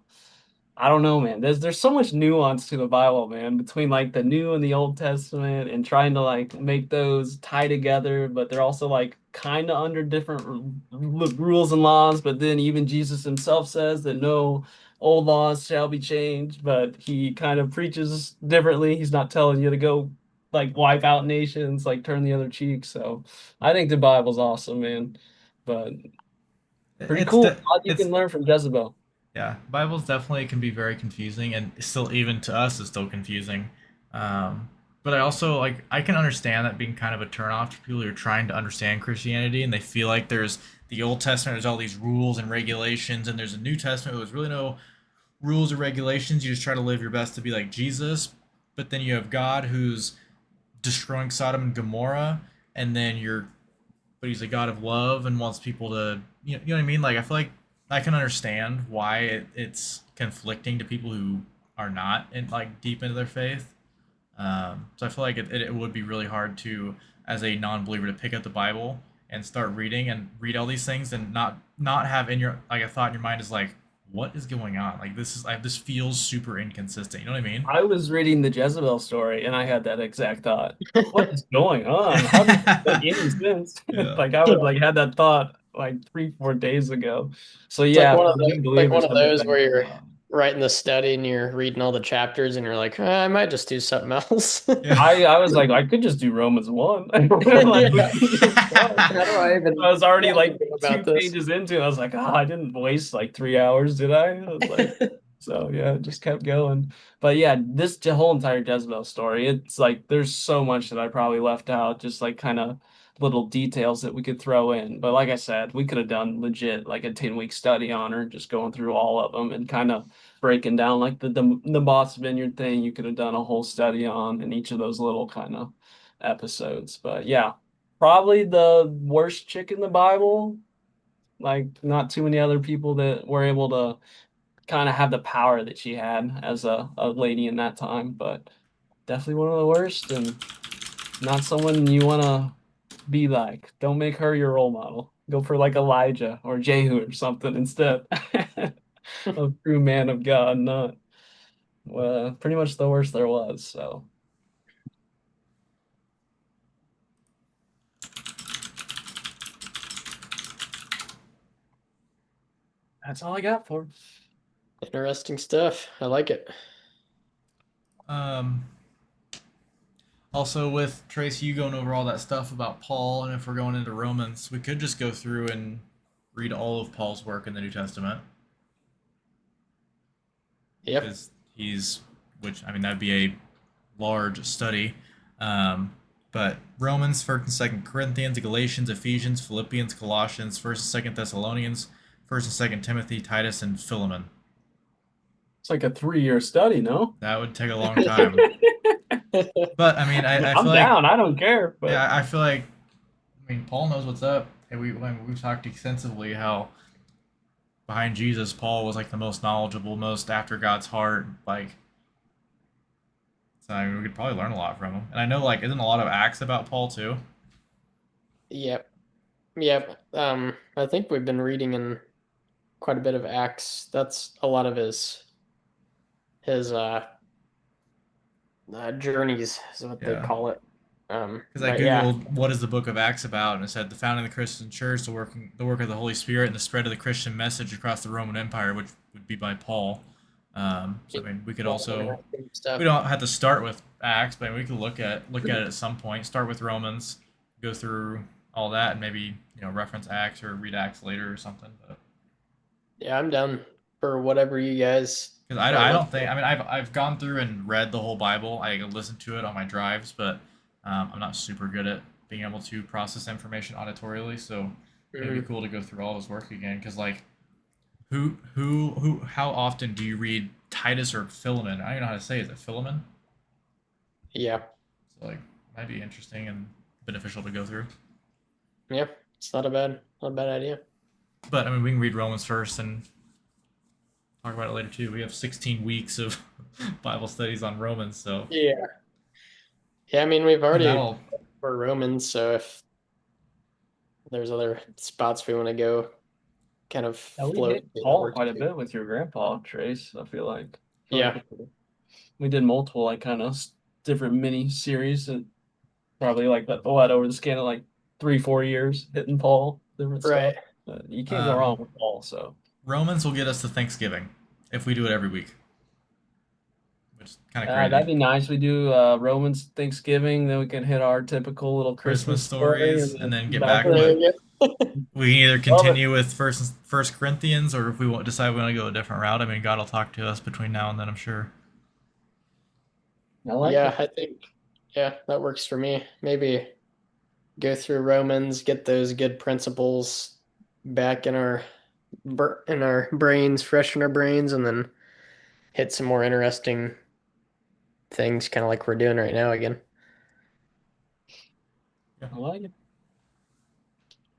I don't know, man. There's so much nuance to the Bible, man, between like the New and the Old Testament and trying to like make those tie together, but they're also like kind of under different rules and laws. But then even Jesus himself says that no old laws shall be changed, but he kind of preaches differently. He's not telling you to go like wipe out nations, like turn the other cheek. So I think the Bible's awesome, man. But pretty It's cool. de- A lot you it's can learn from Jezebel. Yeah, Bibles definitely can be very confusing, and still even to us is still confusing. But I also like I can understand that being kind of a turnoff to people who are trying to understand Christianity, and they feel like there's the Old Testament, there's all these rules and regulations, and there's a New Testament where there's really no rules or regulations. You just try to live your best to be like Jesus, but then you have God who's destroying Sodom and Gomorrah, and then you're but he's a god of love and wants people to you know what I mean. Like I feel like I can understand why it's conflicting to people who are not in like deep into their faith. So I feel like it would be really hard to as a non-believer to pick up the Bible and start reading and read all these things and not have in your like a thought in your mind is like what is going on, like this is like this feels super inconsistent, you know what I mean? I was reading the Jezebel story and I had that exact thought. What is going on? How does this make any sense? Yeah. Like I would like had that thought like 3, 4 days ago. So It's like yeah, one for of new one believers, of I bet those that. where you're writing the study and you're reading all the chapters and you're like, I might just do something else. Yeah. I was like I could just do Romans 1. Like we Yeah. can just start. How do I I was already like even go two about this? pages into it. I was like, oh, I didn't waste like 3 hours, did I? I was like, so yeah, it just kept going. But yeah, this whole entire Jezebel story, it's like there's so much that I probably left out, just like kind of little details that we could throw in. But like I said, we could have done legit like a 10-week study on her, just going through all of them and kind of breaking down like the Boss Vineyard thing. You could have done a whole study on in each of those little kind of episodes. But yeah, probably the worst chick in the Bible. Like, not too many other people that were able to kind of have the power that she had as a lady in that time, but definitely one of the worst and not someone you want to be like. Don't make her your role model. Go for like Elijah or Jehu or something instead. A true man of God, not pretty much the worst there was. So that's all I got for. Interesting stuff. I like it. um Also, with Tracy, you going over all that stuff about Paul, and if we're going into Romans, we could just go through and read all of Paul's work in the New Testament Yep. because which I mean, that'd be a large study. Um, but Romans, First and Second Corinthians, Galatians, Ephesians, Philippians, Colossians, First and Second Thessalonians, First and Second Timothy, Titus, and Philemon. It's like a 3 year study, no? That would take a long time. But I mean, I I'm feel like down. I don't care, but yeah, I feel like I mean, Paul knows what's up. And we've talked extensively how behind Jesus, Paul was like the most knowledgeable, most after God's heart. Like, so I mean, we could probably learn a lot from him. And I know, like, isn't a lot of Acts about Paul too? Yep. Yep. I think we've been reading in quite a bit of Acts. That's a lot of his journeys is what they Yeah. call it. Because I But yeah, googled what is the Book of Acts about, and it said the founding of the Christian Church, the work of the Holy Spirit, and the spread of the Christian message across the Roman Empire, which would be by Paul. So I mean, we could a lot of also interesting we stuff. don't have to start with Acts, but we could look at it at some point. Start with Romans, go through all that, and maybe reference Acts or read Acts later or something. But Yeah, I'm down for whatever you guys because are I don't looking think at. I mean I've gone through and read the whole Bible. I listened to it on my drives, but I'm not super good at being able to process information auditorially. So it would be Mhm. cool to go through all his work again. Because like how often do you read Titus or Philemon? I don't even know how to say it. Is it Philemon? Yeah, So like might be interesting and beneficial to go through. yeah, it's not a bad idea. But I mean we can read Romans first and talk about it later too. We have 16 weeks of Bible studies on Romans, so Yeah, yeah. I mean, we've and already that'll for Romans, so if there's other spots we want to go, kind of Yeah, we float hit through, that Paul works quite a too. bit with your grandpa, Trace. I feel like Yeah, we did multiple like kind of different mini series and probably like what over the span of like 3 4 years hitting Paul different right. stuff. But you can't go wrong um, with Paul. So Romans will get us to Thanksgiving if we do it every week, which is kind of crazy. that'd be nice. We do Romans Thanksgiving, then we can hit our typical little Christmas Christmas story, and stories, and then then get back back. There into But you go. we can either love it. continue with First Corinthians, or if we decide we want to go a different route. I mean, God will talk to us between now and then, I'm sure. I like Yeah, it. I think yeah, that works for me. Maybe go through Romans, get those good principles back in our brains, fresh in our brains, and then hit some more interesting things, kind of like we're doing right now again. Yeah, I like it.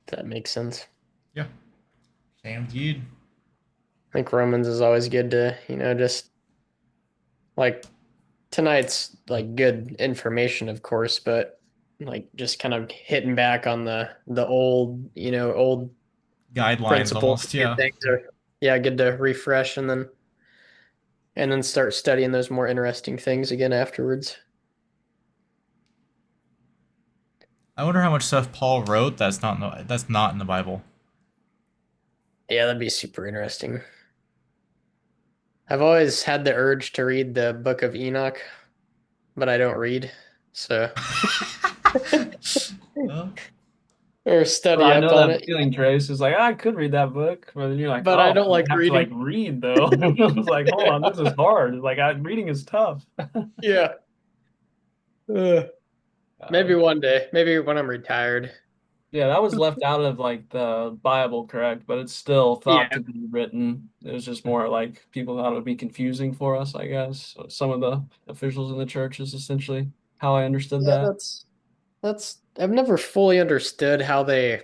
If that makes sense. yeah, sounds good. I think Romans is always good to, just like tonight's like good information, of course, but like just kind of hitting back on the old, old Guidelines, principles almost. and Yeah, things are yeah, good to refresh and then start studying those more interesting things again afterwards. I wonder how much stuff Paul wrote that's not in the Bible. Yeah, that'd be super interesting. I've always had the urge to read the Book of Enoch, but I don't read. So Well, or Well, study I up know on that it. feeling, Trace. Is like I could read that book, but then you're like, But I oh, don't I like have to like reading. read though. I was like, hold on, this is hard. Like reading is tough. Yeah. Ugh. Maybe Um, one day. Maybe when I'm retired. yeah, that was left out of like the Bible, correct? But it's still thought Yeah. to be written. It was just more like people thought it would be confusing for us, I guess. So some of the officials in the church is essentially how I understood Yeah, that. that's I've never fully understood how they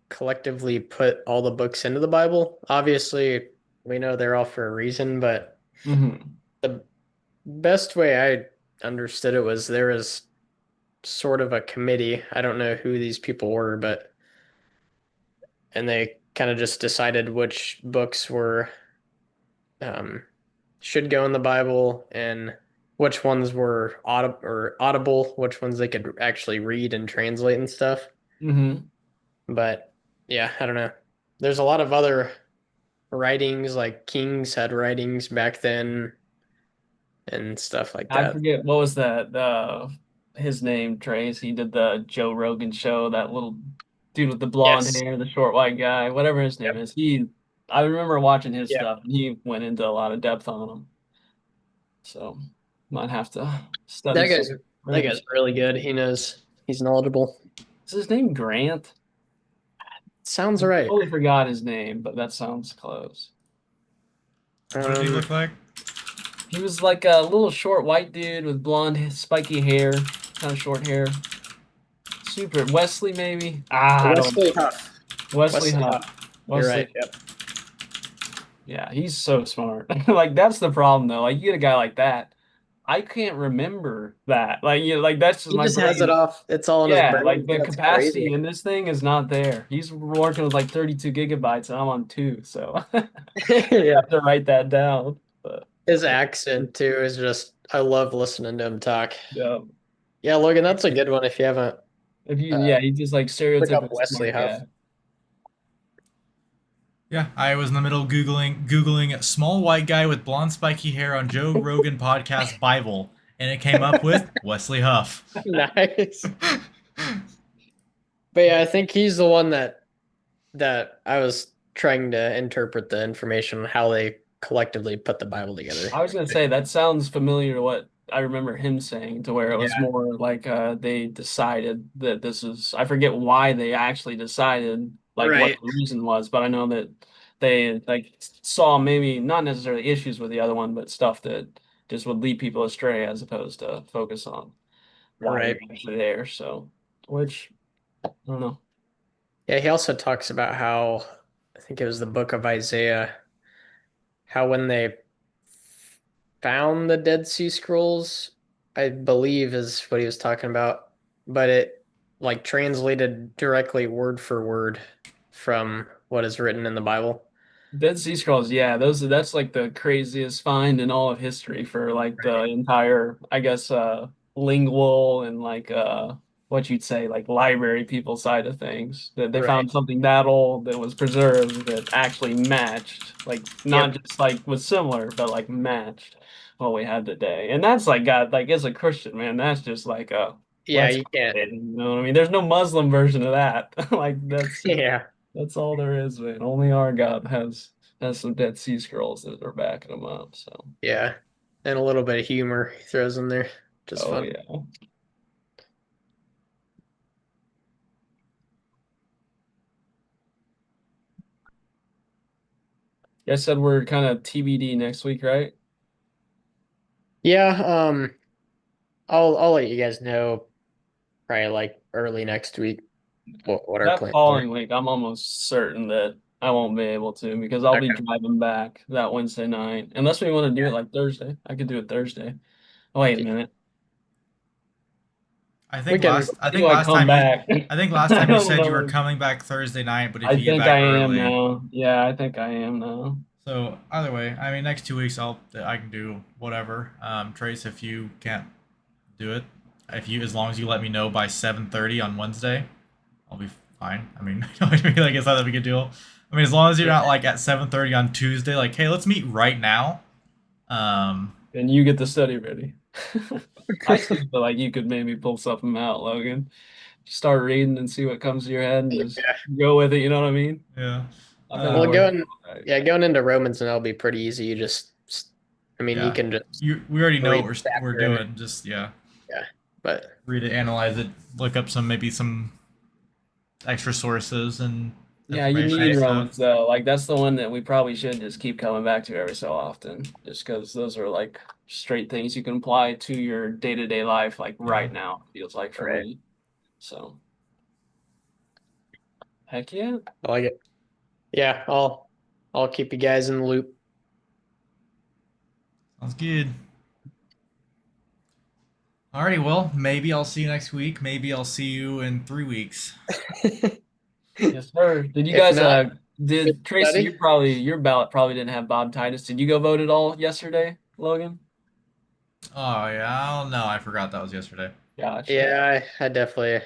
collectively put all the books into the Bible. Obviously, we know they're all for a reason, but Hmm. the best way I understood it was there was sort of a committee. I don't know who these people were, but and they kind of just decided which books were um, should go in the Bible and which ones were audible, which ones they could actually read and translate and stuff. Hmm. But yeah, I don't know. There's a lot of other writings, like kings had writings back then and stuff like I that. forget what was that his name, Trace. He did the Joe Rogan show, that little dude with the blonde Yes. hair, the short white guy, whatever his name Yep. is. I remember watching his Yeah. stuff and he went into a lot of depth on them. So might have to study That some guy's that further guy's stuff. really good. He knows he's knowledgeable. Is his name Grant? Sounds I right. totally forgot his name, but that sounds close. what does he Um, look like? He was like a little short white dude with blonde, spiky hair, kind of short hair. Super Wesley, maybe? I don't Wesley know. Huff. Wesley Wesley Huff. Huff. You're Wesley. right. Yep. Yeah, he's so smart. Like that's the problem though. Like you get a guy like that, I can't remember that. Like like that's just He my just has it brain. off. It's all in his Yeah, like brain. the That's crazy. capacity in this thing is not there. He's working with like 32 gigabytes and I'm on 2, so I Yeah. have to write that down. But His accent too is just I love listening to him talk. yeah. Yeah, Logan, that's a good one if you haven't If you, uh yeah, he's just like look up stereotypical Wesley smart Huff. guy. Yeah, I was in the middle of googling small white guy with blonde spiky hair on Joe Rogan podcast Bible, and it came up with Wesley Huff. Nice. But yeah, I think he's the one that I was trying to interpret the information on how they collectively put the Bible together. I was gonna say that sounds familiar to what I remember him saying, to where it was Yeah. more like they decided that this is, I forget why they actually decided like what Right. the reason was, but I know that they like saw maybe not necessarily issues with the other one, but stuff that just would lead people astray as opposed to focus on why he Right. was actually there. So, which I don't know. Yeah, he also talks about how I think it was the book of Isaiah, how when they found the Dead Sea Scrolls, I believe is what he was talking about, but it like translated directly word for word from what is written in the Bible. Dead Sea Scrolls, yeah, that's like the craziest find in all of history for like the Right. entire, I guess, lingual and like what you'd say, like library people side of things. That they Right. found something that old that was preserved that actually matched, like not Yep. just like was similar, but like matched what we had today. And that's like God, like as a Christian, man, that's just like Yeah, let's you go, can't. baby. You know what I mean? There's no Muslim version of that. Like Yeah. that's all there is, man. Only our God has some Dead Sea Scrolls that are backing them up. So, Yeah. And a little bit of humor he throws in there. Just oh fun. yeah. I said we're kind of TBD next week, right? Yeah, I'll let you guys know probably like early next week what our That plans are. following week, I'm almost certain that I won't be able to because I'll be Okay. driving back that Wednesday night. Unless we want to do it like Thursday. I could do it Thursday. Oh, wait a Yeah. minute. We can I Do think I last come time you back? I think last I time you don't said you were know. coming back Thursday night, but if I you get think back I am early. now. Yeah, I think I am now. So either way, I mean, next 2 weeks I can do whatever. Trace, if you can't do it, if you as long as you let me know by 7:30 on Wednesday, I'll be fine. I mean, I guess not that big a deal. I mean, as long as you're yeah. not like at 7:30 on Tuesday, like, hey, let's meet right now. Um, And you get the study ready. I still feel like you could maybe pull something out, Logan. Start reading and see what comes to your head and just Yeah. go with it. You know what I mean? yeah, I bet it Well, works. um, going All right. yeah, going into Romans and that'll be pretty easy. You just I mean, you yeah. can just We already know read what the we're chapter and doing. Just yeah, yeah. But read it, analyze it, look up some extra sources and Yeah, you information need and stuff. Romans though. Like that's the one that we probably should just keep coming back to every so often, just because those are like straight things you can apply to your day-to-day life, like Yeah. right now, it feels like for right. me. So, heck yeah. I like it. Yeah, I'll keep you guys in the loop. Sounds good. Alrighty, well, maybe I'll see you next week. Maybe I'll see you in 3 weeks. Yes, sir. Did you If guys not, good did Tracy, study. your ballot probably didn't have Bob Titus. Did you go vote at all yesterday, Logan? Oh yeah, oh no, I forgot that was yesterday. Gotcha. Yeah, I definitely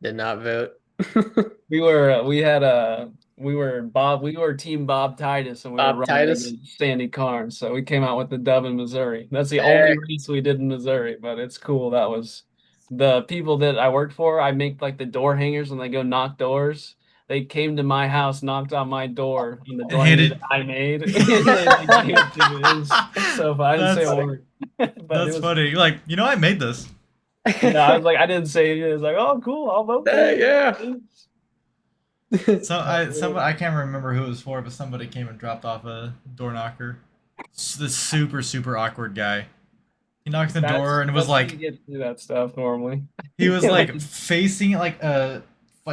did not vote. We were team Bob Titus and we were Bob running Titus. against Sandy Carnes. So we came out with the dub in Missouri. That's the only Hey, race we did in Missouri, but it's cool. That was the people that I worked for. I make like the door hangers when they go knock doors. They came to my house, knocked on my door on the And door hanger that handed. I made, and they gave it to me. It was so fun. I didn't say a that's word, but it that's was, funny. You're like, I made this. yeah, I was like, I didn't say anything. It was like, oh, cool, I'll vote for hey, you. yeah. So I can't remember who it was for, but somebody came and dropped off a door knocker. This super awkward guy. He knocked on the door and it was That's when you like get to do that stuff normally. he was Like, like facing like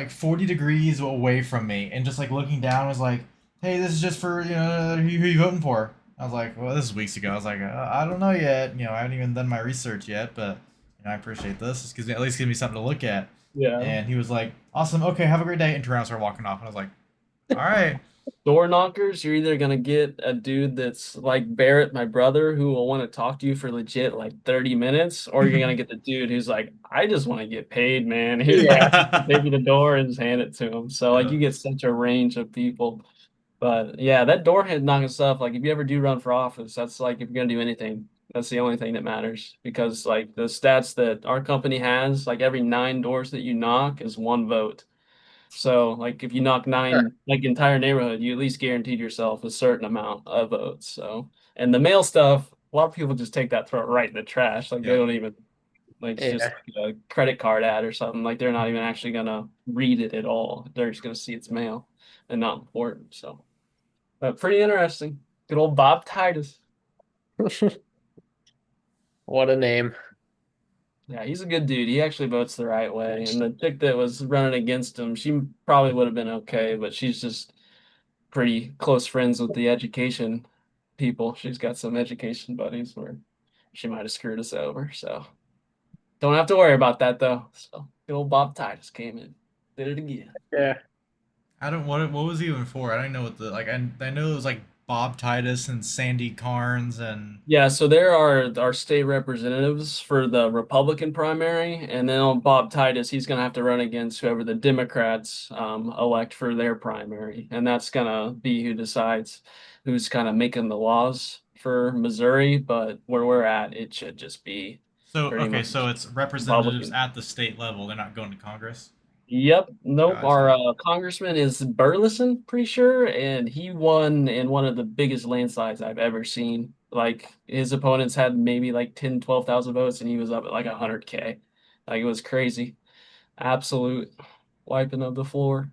40 degrees away from me and just like looking down was like, hey, this is just for who you voting for. I was like, well, this is weeks ago. I was like, I don't know yet. I haven't even done my research yet, but I appreciate this. Just gives me at least gives me something to look at. yeah. And he was like, awesome. Okay, have a great day. And turned around and started walking off. And I was like, All right. Door knockers, you're either gonna get a dude that's like Barrett, my brother, who will want to talk to you for legit like 30 minutes, or you're gonna get the dude who's like, I just want to get paid, man. Who like Yeah. just take you the door and just hand it to him. So like Yeah. you get such a range of people. But yeah, that door hit knocking stuff. Like if you ever do run for office, that's like if you're gonna do anything, that's the only thing that matters. Because like the stats that our company has, like every 9 doors that you knock is 1 vote. So, like, if you knock nine, like entire neighborhood, you at least guaranteed yourself a certain amount of votes. So, and the mail stuff, a lot of people just take that, throw it right in the trash. Like, they Yep. don't even, like, it's just Yeah. like a credit card ad or something. Like, they're not even actually gonna read it at all. They're just gonna see it's mail and not important. So, but pretty interesting. Good old Bob Titus. What a name. Yeah, he's a good dude. He actually votes the right way. And the chick that was running against him, she probably would have been okay, but she's just pretty close friends with the education people. She's got some education buddies where she might have screwed us over. So don't have to worry about that though. So good old Bob Titus came in, did it again. Yeah. I don't what was he even for? I don't know what the like. I know it was like Bob Titus and Sandy Carnes and Yeah, so there are our state representatives for the Republican primary, and then on Bob Titus, he's going to have to run against whoever the Democrats elect for their primary, and that's going to be who decides who's kind of making the laws for Missouri. But where we're at, it should just be so pretty okay, so much it's representatives Republican. at the state level. They're not going to Congress. Yep. Nope. Our Gotcha. congressman is Burleson, pretty sure, and he won in one of the biggest landslides I've ever seen. Like his opponents had maybe like 10, 12,000 votes, and he was up at like 100K. Like it was crazy. Absolute wiping of the floor.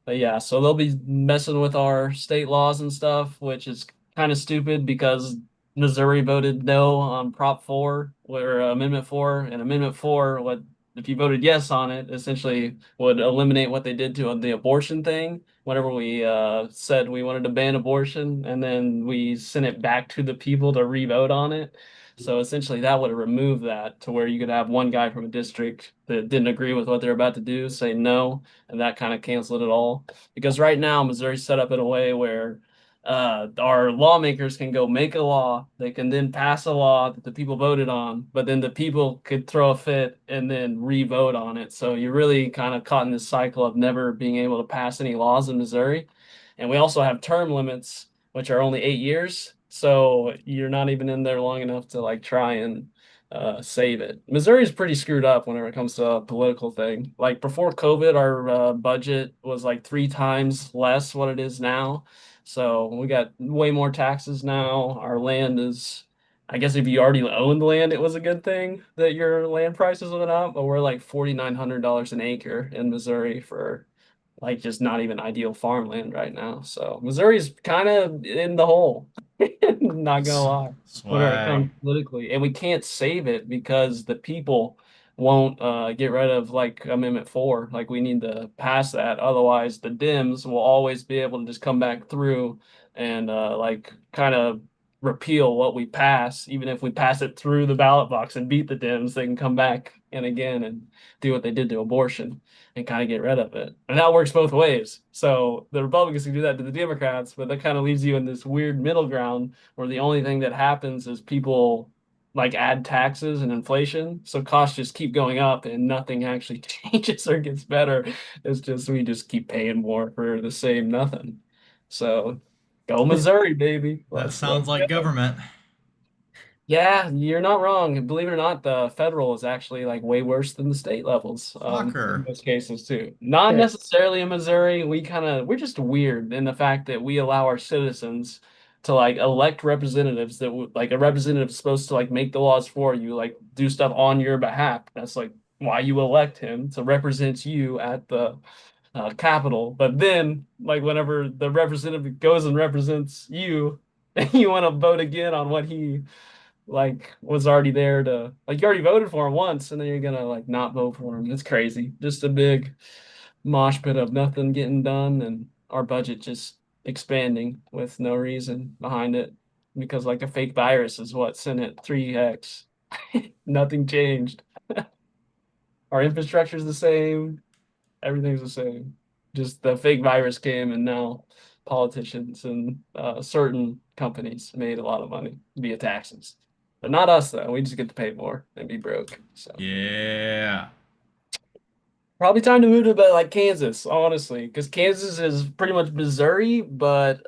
But yeah, so they'll be messing with our state laws and stuff, which is kind of stupid because Missouri voted no on Prop 4 or Amendment 4, and Amendment 4, what if you voted yes on it, essentially would eliminate what they did to the abortion thing. Whenever we said we wanted to ban abortion, and then we sent it back to the people to re-vote on it. So essentially, that would have removed that to where you could have one guy from a district that didn't agree with what they're about to do say no, and that kind of canceled it all. Because right now, Missouri's set up in a way where our lawmakers can go make a law, they can then pass a law that the people voted on, but then the people could throw a fit and then re-vote on it. So you're really kind of caught in this cycle of never being able to pass any laws in Missouri. And we also have term limits, which are only 8 years. So you're not even in there long enough to like try and save it. Missouri's pretty screwed up whenever it comes to a political thing. Like before COVID, our budget was like 3 times less what it is now. So we got way more taxes now. Our land is, I guess if you already owned land, it was a good thing that your land prices went up. But we're like $4,900 an acre in Missouri for like just not even ideal farmland right now. So Missouri's kind of in the hole. Not gonna lie, whenever it Swag. comes politically, and we can't save it because the people won't get rid of like Amendment 4. Like we need to pass that, otherwise the Dems will always be able to just come back through and like kind of repeal what we pass, even if we pass it through the ballot box and beat the Dems, they can come back and again and do what they did to abortion and kind of get rid of it. And that works both ways. So the Republicans can do that to the Democrats, but that kind of leaves you in this weird middle ground where the only thing that happens is people like add taxes and inflation. So costs just keep going up and nothing actually changes or gets better. It's just we just keep paying more for the same nothing. So go Missouri, baby. That Let's sounds like go. government. Yeah, you're not wrong. Believe it or not, the federal is actually like way worse than the state levels, in Fucker. most cases too. Not Yeah. necessarily in Missouri. We're just weird in the fact that we allow our citizens to like elect representatives that like a representative is supposed to like make the laws for you, like do stuff on your behalf. That's like why you elect him to represent you at the Capitol. But then, like whenever the representative goes and represents you, you want to vote again on what he like was already there to like you already voted for him once and then you're gonna like not vote for him. It's crazy. Just a big mosh pit of nothing getting done and our budget just expanding with no reason behind it because like a fake virus is what sent it 3x. Nothing changed. Our infrastructure's the same. Everything's the same. Just the fake virus came, and now politicians and certain companies made a lot of money via taxes. But not us, though. We just get to pay more and be broke. So Yeah. probably time to move to like Kansas, honestly, because Kansas is pretty much Missouri, but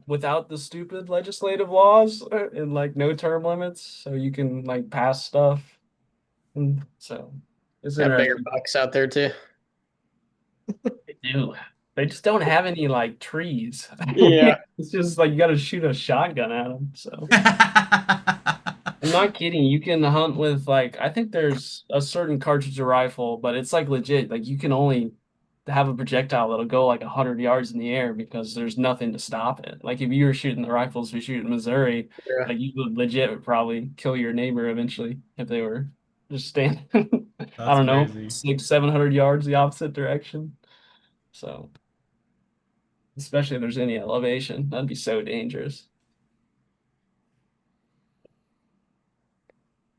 without the stupid legislative laws and like no term limits, so you can like pass stuff. And so it's Have bigger interesting. bucks out there too. They do. They just don't have any like trees. Yeah. It's just like you got to shoot a shotgun at them. So I'm not kidding. You can hunt with like I think there's a certain cartridge rifle, but it's like legit. Like you can only have a projectile that'll go like 100 yards in the air because there's nothing to stop it. Like if you were shooting the rifles we shoot in Missouri, Yeah. like you would legit would probably kill your neighbor eventually if they were just standing. I That's don't know, crazy. 600, 700 yards the opposite direction. So especially if there's any elevation, that'd be so dangerous.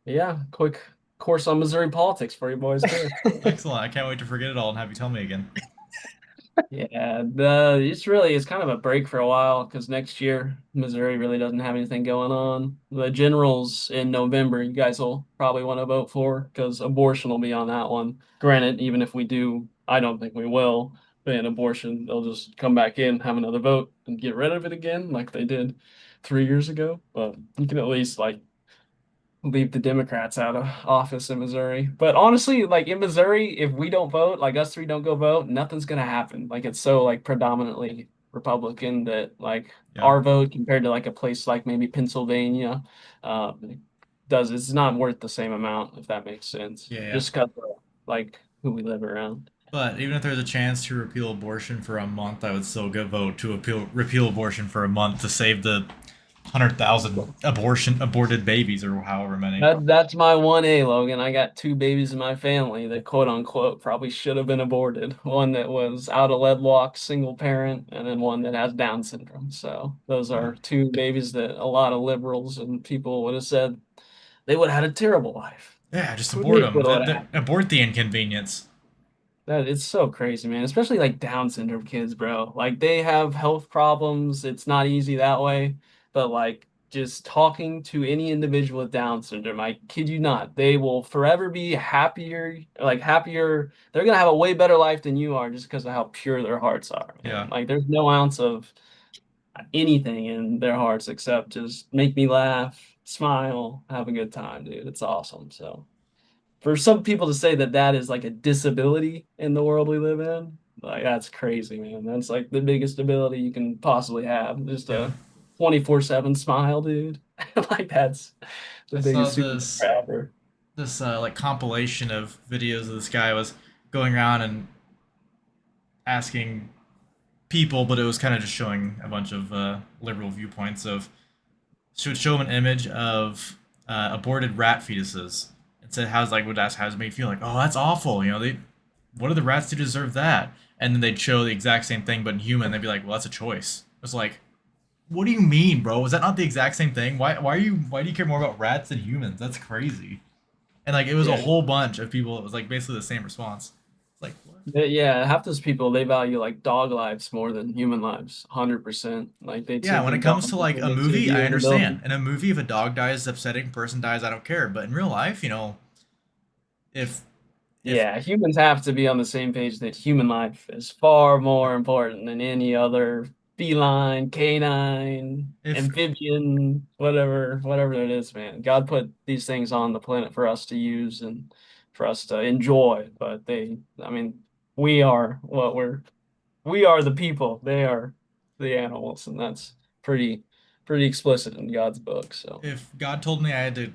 Yeah, quick course on Missouri politics for you boys too. Excellent. I can't wait to forget it all and have you tell me again. Yeah, it's kind of a break for a while because next year Missouri really doesn't have anything going on. The generals in November, you guys will probably want to vote for because abortion will be on that one. Granted, even if we do, I don't think we will. But in abortion, they'll just come back in, have another vote, and get rid of it again, like they did 3 years ago. But you can at least like leave the Democrats out of office in Missouri. But honestly, like in Missouri, if we don't vote, like us three don't go vote, nothing's gonna happen. Like it's so like predominantly Republican that like Yeah. our vote compared to like a place like maybe Pennsylvania, does it's not worth the same amount if that makes sense. Yeah, yeah. Just because of like who we live around. But even if there's a chance to repeal abortion for a month, I would still go vote to repeal abortion for a month to save the 100,000 aborted babies or however many. That's my 1A, Logan. I got two babies in my family that quote unquote probably should have been aborted. One that was out of wedlock, single parent, and then one that has Down syndrome. So those Yeah. are two babies that a lot of liberals and people would have said they would have had a terrible life. Yeah, just Who abort knew them. what would have happened? Abort the inconvenience. That it's so crazy, man. Especially like Down syndrome kids, bro. Like they have health problems. It's not easy that way. But like just talking to any individual with Down syndrome, I kid you not, they will forever be happier, like happier. They're gonna have a way better life than you are just because of how pure their hearts are, man. Yeah. Like there's no ounce of anything in their hearts except just make me laugh, smile, have a good time, dude. It's awesome. So for some people to say that that is like a disability in the world we live in, like that's crazy, man. That's like the biggest ability you can possibly have. Just Yeah. a 24/7 smile, dude. Like that's the I saw biggest superpower this ever. like compilation of videos of this guy was going around and asking people, but it was kind of just showing a bunch of liberal viewpoints of. She would show him an image of aborted rat fetuses and said, "How's like would ask how does it make you feel?" Like, oh, that's awful. You know, they what do the rats do to deserve that? And then they'd show the exact same thing but in human. They'd be like, well, that's a choice. It's like, what do you mean, bro? Is that not the exact same thing? Why do you care more about rats than humans? That's crazy. And like it was a Yeah. whole bunch of people. It was like basically the same response. It's like what? Yeah, half those people they value like dog lives more than human lives, 100%. Like they Yeah, take when a it comes dog to like because a they see movie, the I ability. understand. In a movie, if a dog dies, upsetting, person dies, I don't care. But in real life, if if Yeah, humans have to be on the same page that human life is far more important than any other feline, canine, if amphibian, whatever it is, man. God put these things on the planet for us to use and for us to enjoy, but I mean, we are we are the people. They are the animals, and that's pretty explicit in God's book. So. if God told me I had to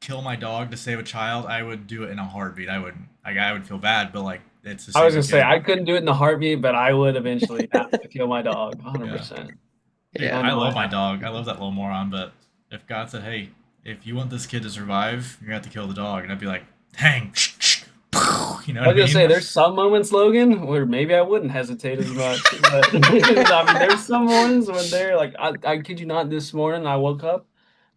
kill my dog to save a child, I would do it in a heartbeat. I would feel bad, but like it's to I was save a gonna say kid. I couldn't do it in a heartbeat, but I would eventually have to kill my dog, Yeah. 100%. Dude, Yeah. I I know I love my have dog. I to. love that little moron, but if God said, "Hey, if you want this kid to survive, you're gonna have to kill the dog," and I'd be like, "Dang," you know I what I was gonna mean? say there's some moments, Logan, where maybe I wouldn't hesitate as much, but I mean, there's some mornings when they're like, I kid you not, this morning I woke up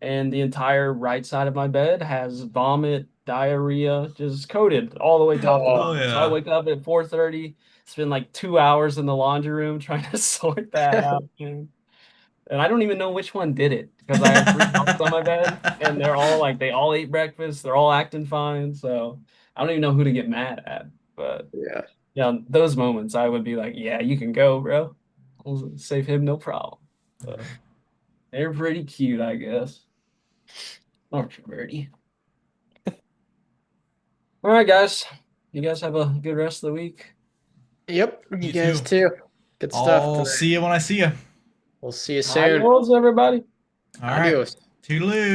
and the entire right side of my bed has vomit diarrhea, just coated all the way top to Oh, Oh bottom. So I yeah. wake up at 4:30, spend like 2 hours in the laundry room trying to sort that out, man. And I don't even know which one did it because I have three dogs on my bed and they're all like they all ate breakfast, they're all acting fine. So I don't even know who to get mad at. But yeah. yeah, those moments I would be like, yeah, you can go, bro. I'll save him no problem. But they're pretty cute, I guess. Aren't you, Birdie? All right, guys. You guys have a good rest of the week. Yep, you You guys too. too. Good stuff I'll today. see you when I see you. We'll see you soon. Adios, everybody. All right. Adios. Toodaloo.